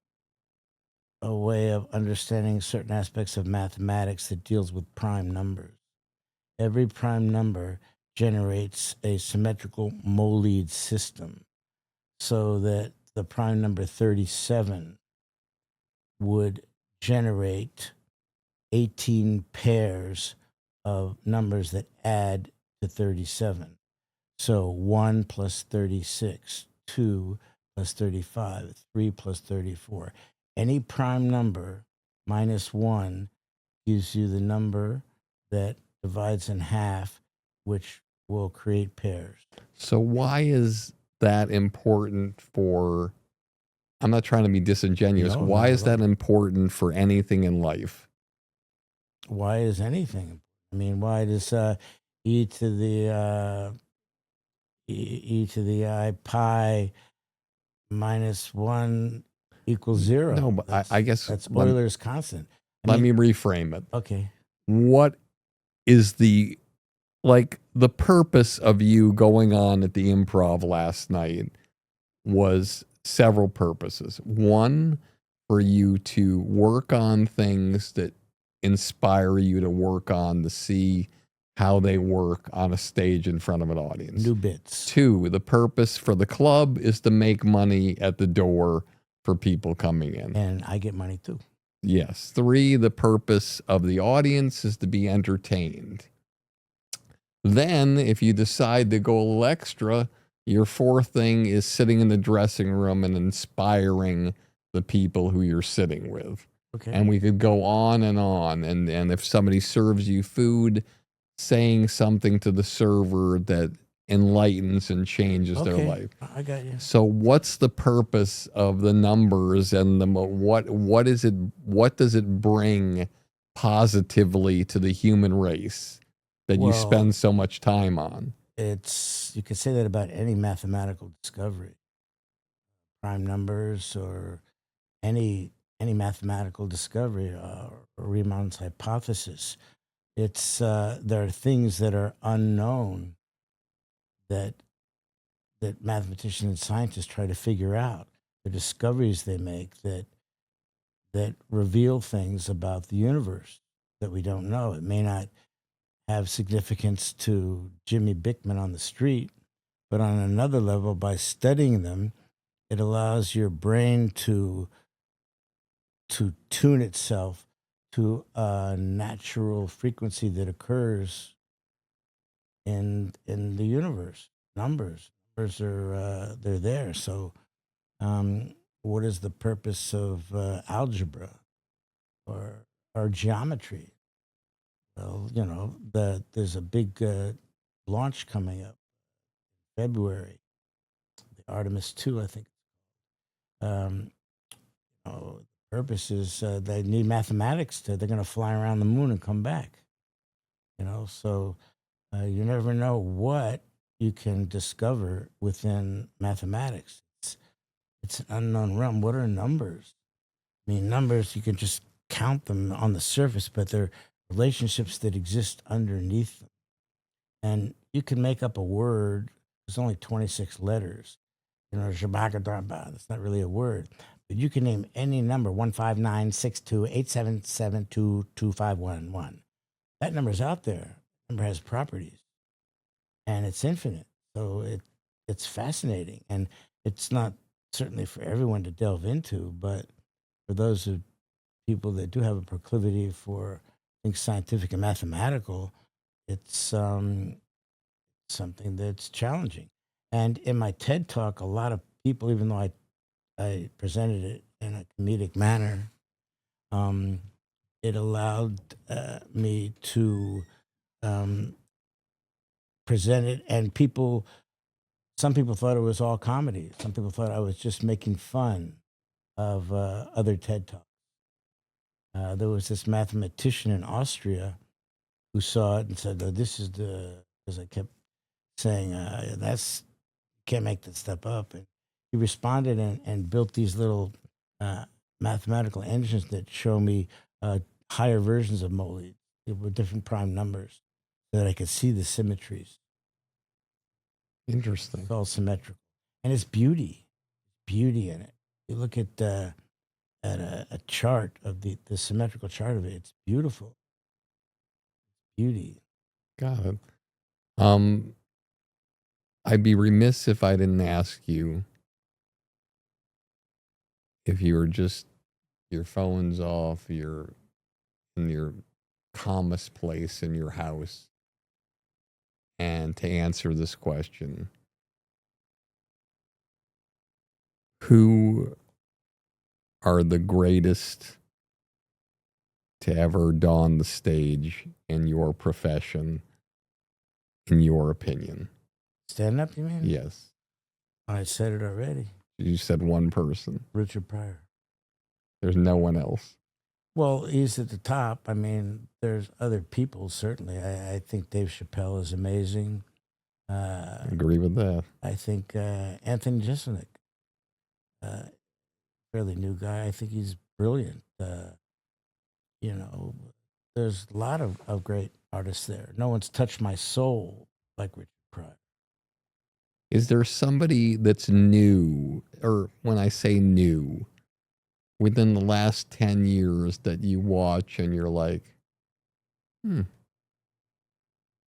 way of understanding certain aspects of mathematics that deals with prime numbers. Every prime number generates a symmetrical Molad system, so that the prime number 37 would generate 18 pairs of numbers that add to 37. So 1 plus 36, 2 plus 35, 3 plus 34. Any prime number minus 1 gives you the number that divides in half, which will create pairs. So why is that important for, I'm not trying to be disingenuous, No, why not is at all. that important for anything in life? Why is anything? I mean, why does e to the I pi minus 1 equals 0? No, but I guess that's Euler's constant. Let me reframe it. Okay. What is the purpose of you going on at the improv last night was several purposes. One, for you to work on things that inspire you to work on to see how they work on a stage in front of an audience. New bits. Two, the purpose for the club is to make money at the door for people coming in. And I get money too. Yes. Three, the purpose of the audience is to be entertained. Then, if you decide to go a little extra, your fourth thing is sitting in the dressing room and inspiring the people who you're sitting with. Okay. And we could go on and on. And if somebody serves you food, saying something to the server that enlightens and changes their life. I got you. So what's the purpose of the numbers and what is it? What does it bring positively to the human race that you spend so much time on? You could say that about any mathematical discovery, prime numbers, or any mathematical discovery, or Riemann's hypothesis. It's there are things that are unknown that mathematicians and scientists try to figure out. The discoveries they make that reveal things about the universe that we don't know. It may not have significance to Jimmy Bickman on the street, but on another level, by studying them, it allows your brain to tune itself to a natural frequency that occurs in the universe. Numbers are they're there. So, what is the purpose of algebra or geometry? Well, there's a big launch coming up in February, the Artemis 2, I think. The purpose is they need mathematics. They're going to fly around the moon and come back. So you never know what you can discover within mathematics. It's an unknown realm. What are numbers? I mean, numbers, you can just count them on the surface, but they're relationships that exist underneath them. And you can make up a word. There's only 26 letters. Shabaka, that's not really a word. But you can name any number, 1596287722511. That number's out there. That number has properties. And it's infinite. So it's fascinating. And it's not certainly for everyone to delve into, but for those people that do have a proclivity for things scientific and mathematical, it's something that's challenging. And in my TED Talk, a lot of people, even though I presented it in a comedic manner, it allowed me to present it. And some people thought it was all comedy. Some people thought I was just making fun of other TED Talks. There was this mathematician in Austria who saw it and said, "This is because I kept saying, can't make that stuff up." And he responded and built these little mathematical engines that show me higher versions of Molads with different prime numbers so that I could see the symmetries. Interesting. It's all symmetrical. And it's beauty in it. You look at a chart of the symmetrical chart of it. It's beautiful. Beauty. Got it. I'd be remiss if I didn't ask you if you were just your phone's off, you're in your calmest place in your house, and to answer this question: who are the greatest to ever don the stage in your profession, in your opinion? Stand up, you mean? Yes. I said it already. You said one person. Richard Pryor. There's no one else. Well, he's at the top. I mean, there's other people, certainly. I think Dave Chappelle is amazing. Agree with that. I think Anthony Jeselnik, fairly new guy. I think he's brilliant. There's a lot of great artists there. No one's touched my soul like Richard Pryor. Is there somebody that's new, or when I say new, within the last 10 years that you watch and you're like,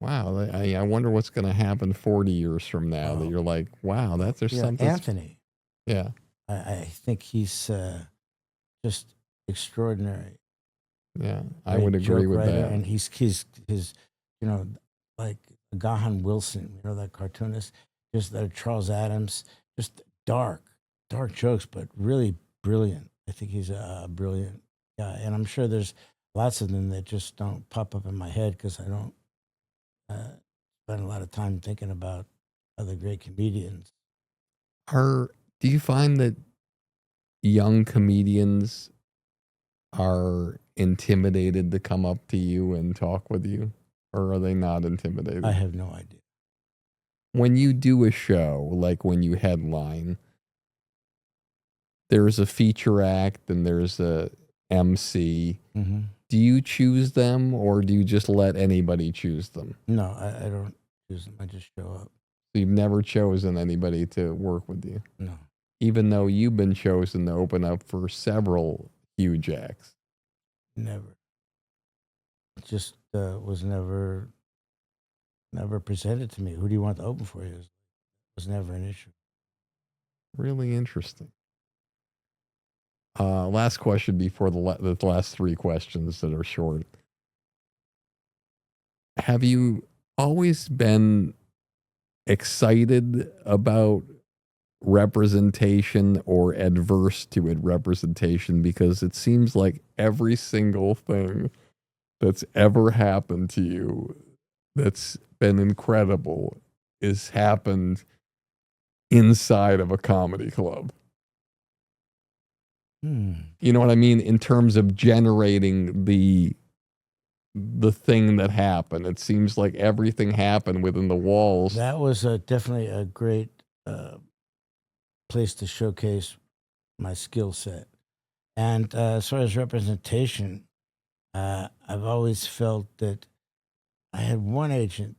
wow, I wonder what's going to happen 40 years from now, that you're like, wow, there's something. Anthony. Yeah. I think he's just extraordinary. Yeah, I would agree with that. And he's like Gahan Wilson, that cartoonist, just Charles Adams, just dark jokes, but really brilliant. I think he's a brilliant guy, and I'm sure there's lots of them that just don't pop up in my head because I don't spend a lot of time thinking about other great comedians. Do you find that young comedians are intimidated to come up to you and talk with you, or are they not intimidated? I have no idea. When you do a show, like when you headline, there's a feature act and there's a MC. Mm-hmm. Do you choose them, or do you just let anybody choose them? No, I don't choose them. I just show up. So you've never chosen anybody to work with you? No. Even though you've been chosen to open up for several huge acts? Never. It just was never presented to me. Who do you want to open for you? It was never an issue. Really interesting. Last question before the last three questions that are short. Have you always been excited about representation or adverse to it representation? Because it seems like every single thing that's ever happened to you that's been incredible is happened inside of a comedy club. You know what I mean? In terms of generating the thing that happened. It seems like everything happened within the walls. That was definitely a great place to showcase my skill set. And as far as representation, I've always felt that I had one agent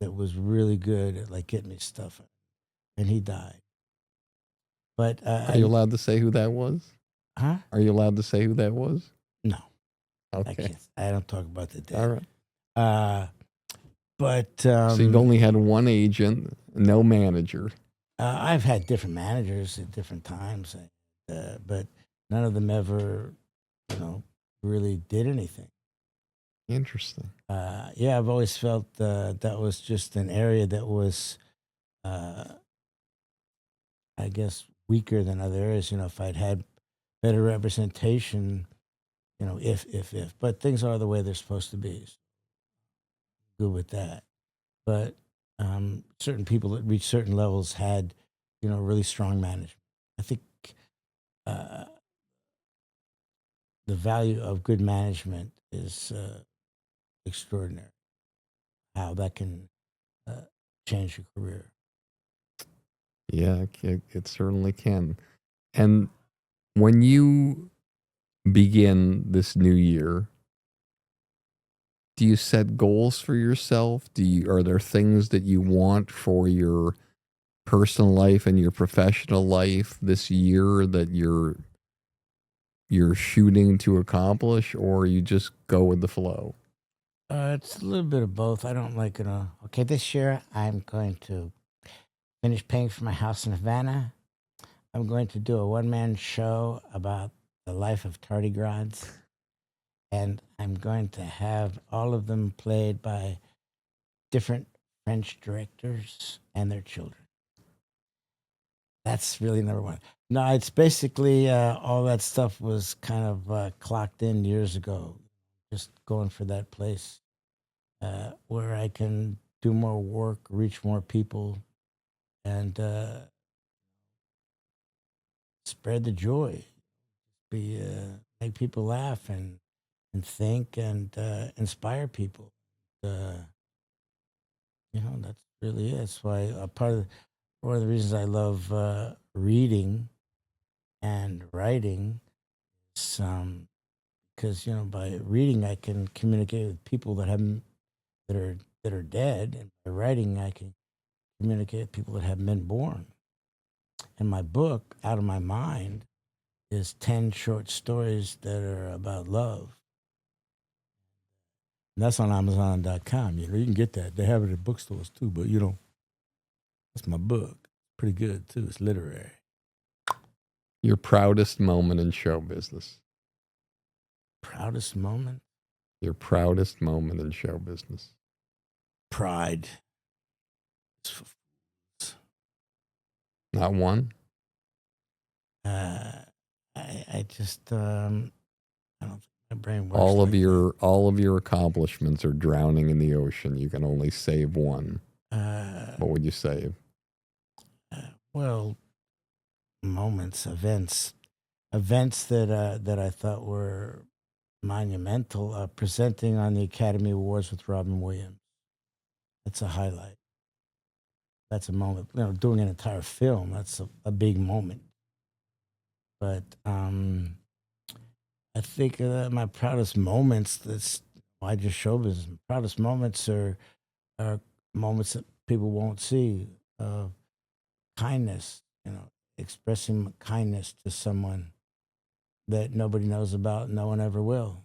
that was really good at like getting me stuff, and he died. But are you allowed to say who that was? Huh? Are you allowed to say who that was? No. Okay. I can't. I don't talk about the dead. All right. But so you've only had one agent, no manager. I've had different managers at different times, but none of them ever, really did anything. Interesting. Yeah, I've always felt that was just an area that was, I guess, weaker than other areas. If I'd had better representation, if. But things are the way they're supposed to be. So good with that. But certain people that reach certain levels had, really strong management. I think the value of good management is extraordinary. How that can change your career. Yeah, it certainly can. And when you begin this new year, do you set goals for yourself? Are there things that you want for your personal life and your professional life this year that you're shooting to accomplish, or you just go with the flow? It's a little bit of both. I don't like it. Okay, this year I'm going to finish paying for my house in Havana. I'm going to do a one-man show about the life of tardigrades. And I'm going to have all of them played by different French directors and their children. That's really number one. No, it's basically all that stuff was kind of clocked in years ago. Just going for that place where I can do more work, reach more people, and spread the joy. Make people laugh and think and inspire people. That's really it. That's why one of the reasons I love reading and writing is because by reading I can communicate with people that are dead, and by writing I can communicate with people that haven't been born. And my book, Out of My Mind, is 10 short stories that are about love. And that's on Amazon.com. You can get that. They have it at bookstores too, but that's my book. Pretty good too. It's literary. Your proudest moment in show business. Proudest moment? Your proudest moment in show business. Pride. Not one? I just, I don't think my brain works. All of your accomplishments are drowning in the ocean. You can only save one. What would you save? Well, moments, events that I thought were monumental. Presenting on the Academy Awards with Robin Williams. That's a highlight. That's a moment. Doing an entire film, that's a big moment. But I think my proudest moments, I just show business. My proudest moments are moments that people won't see. Kindness, expressing kindness to someone that nobody knows about, no one ever will.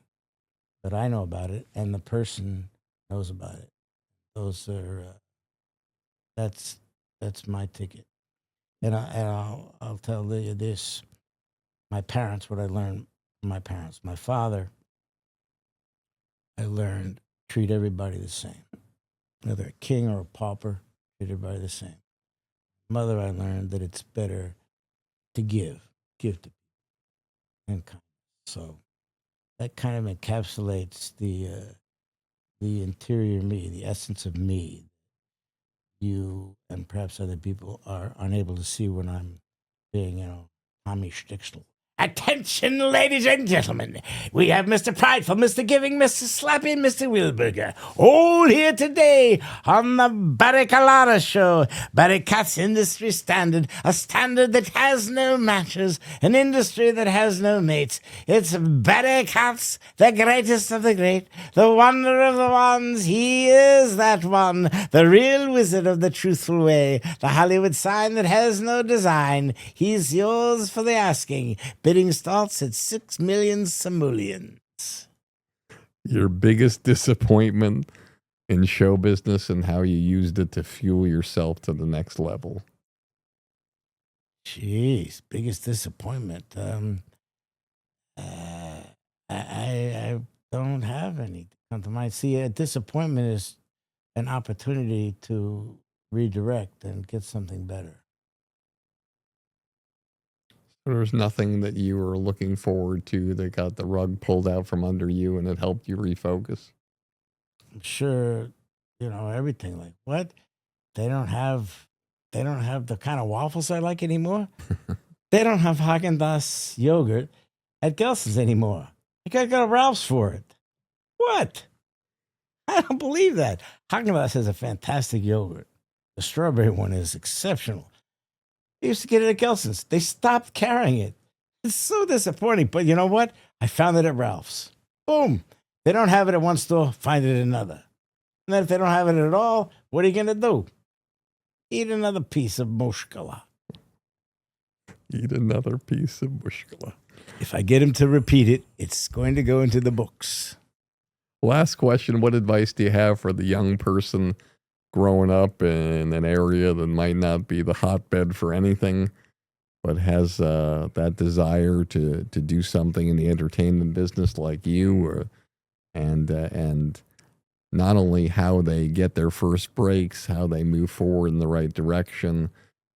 But I know about it, and the person knows about it. Those are that's my ticket. And I'll tell you this: my parents, what I learned from my parents. My father, I learned treat everybody the same, whether a king or a pauper, treat everybody the same. Mother, I learned that it's better to give to people, and kindness. So that kind of encapsulates the interior me, the essence of me. You and perhaps other people are unable to see when I'm being, Tommy Sticksel. Attention, ladies and gentlemen. We have Mr. Prideful, Mr. Giving, Mr. Slappy, and Mr. Wilberger, all here today on the Barricalada Show. Barricat's industry standard, a standard that has no matches, an industry that has no mates. It's Barricat's, the greatest of the great, the wonder of the ones. He is that one, the real wizard of the truthful way, the Hollywood sign that has no design. He's yours for the asking. Bidding starts at 6 million simoleons. Your biggest disappointment in show business and how you used it to fuel yourself to the next level. Jeez, biggest disappointment. I don't have any to come to mind. See, a disappointment is an opportunity to redirect and get something better. There's nothing that you were looking forward to that got the rug pulled out from under you and it helped you refocus? I'm sure, everything. Like, what? They don't have the kind of waffles I like anymore. They don't have Haagen-Dazs yogurt at Gelson's anymore. You gotta go to Ralph's for it. What? I don't believe that. Haagen-Dazs has a fantastic yogurt. The strawberry one is exceptional. I used to get it at Gelson's. They stopped carrying it. It's so disappointing. But you know what? I found it at Ralph's. Boom. They don't have it at one store, find it at another. And then if they don't have it at all, what are you going to do? Eat another piece of mushkala. Eat another piece of mushkala. If I get him to repeat it, it's going to go into the books. Last question. What advice do you have for the young person growing up in an area that might not be the hotbed for anything, but has that desire to do something in the entertainment business like you, and not only how they get their first breaks, how they move forward in the right direction,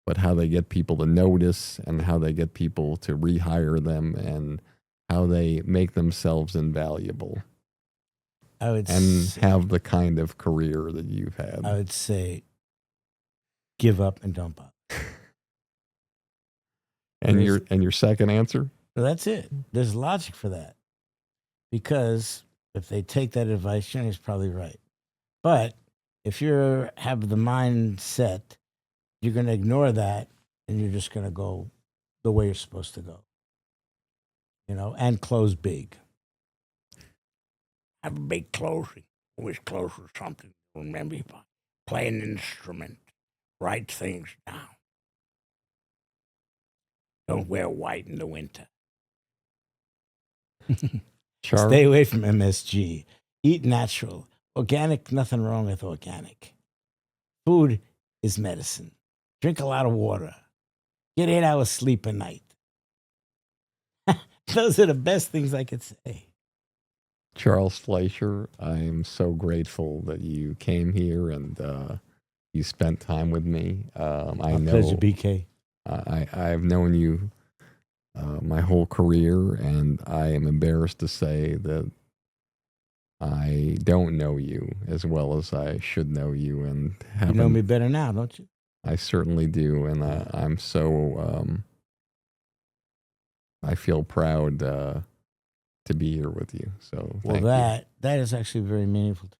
but how they get people to notice and how they get people to rehire them and how they make themselves invaluable? And have the kind of career that you've had. I would say give up and don't bother. And your second answer? Well, that's it. There's logic for that. Because if they take that advice, Jenny's probably right. But if you have the mindset, you're going to ignore that and you're just going to go the way you're supposed to go. And close big. Have a big closing. Always close with something. Remember, play an instrument. write things down. Don't wear white in the winter. Charles, Stay away from MSG. Eat natural. Organic, nothing wrong with organic. Food is medicine. Drink a lot of water. Get 8 hours sleep a night. Those are the best things I could say. Charles Fleischer, I am so grateful that you came here and you spent time with me. I know Pleasure, BK. I've known you my whole career, and I am embarrassed to say that I don't know you as well as I should know you. And You know me better now, don't you? I certainly do, and I'm so I feel proud to be here with you. So Well, thank you. that is actually very meaningful.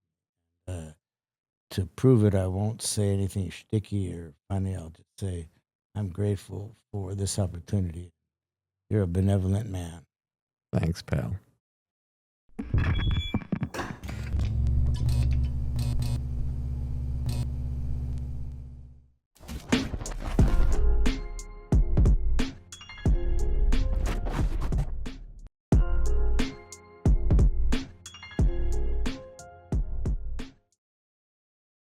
To prove it, I won't say anything sticky or funny. I'll just say I'm grateful for this opportunity. You're a benevolent man. Thanks, pal.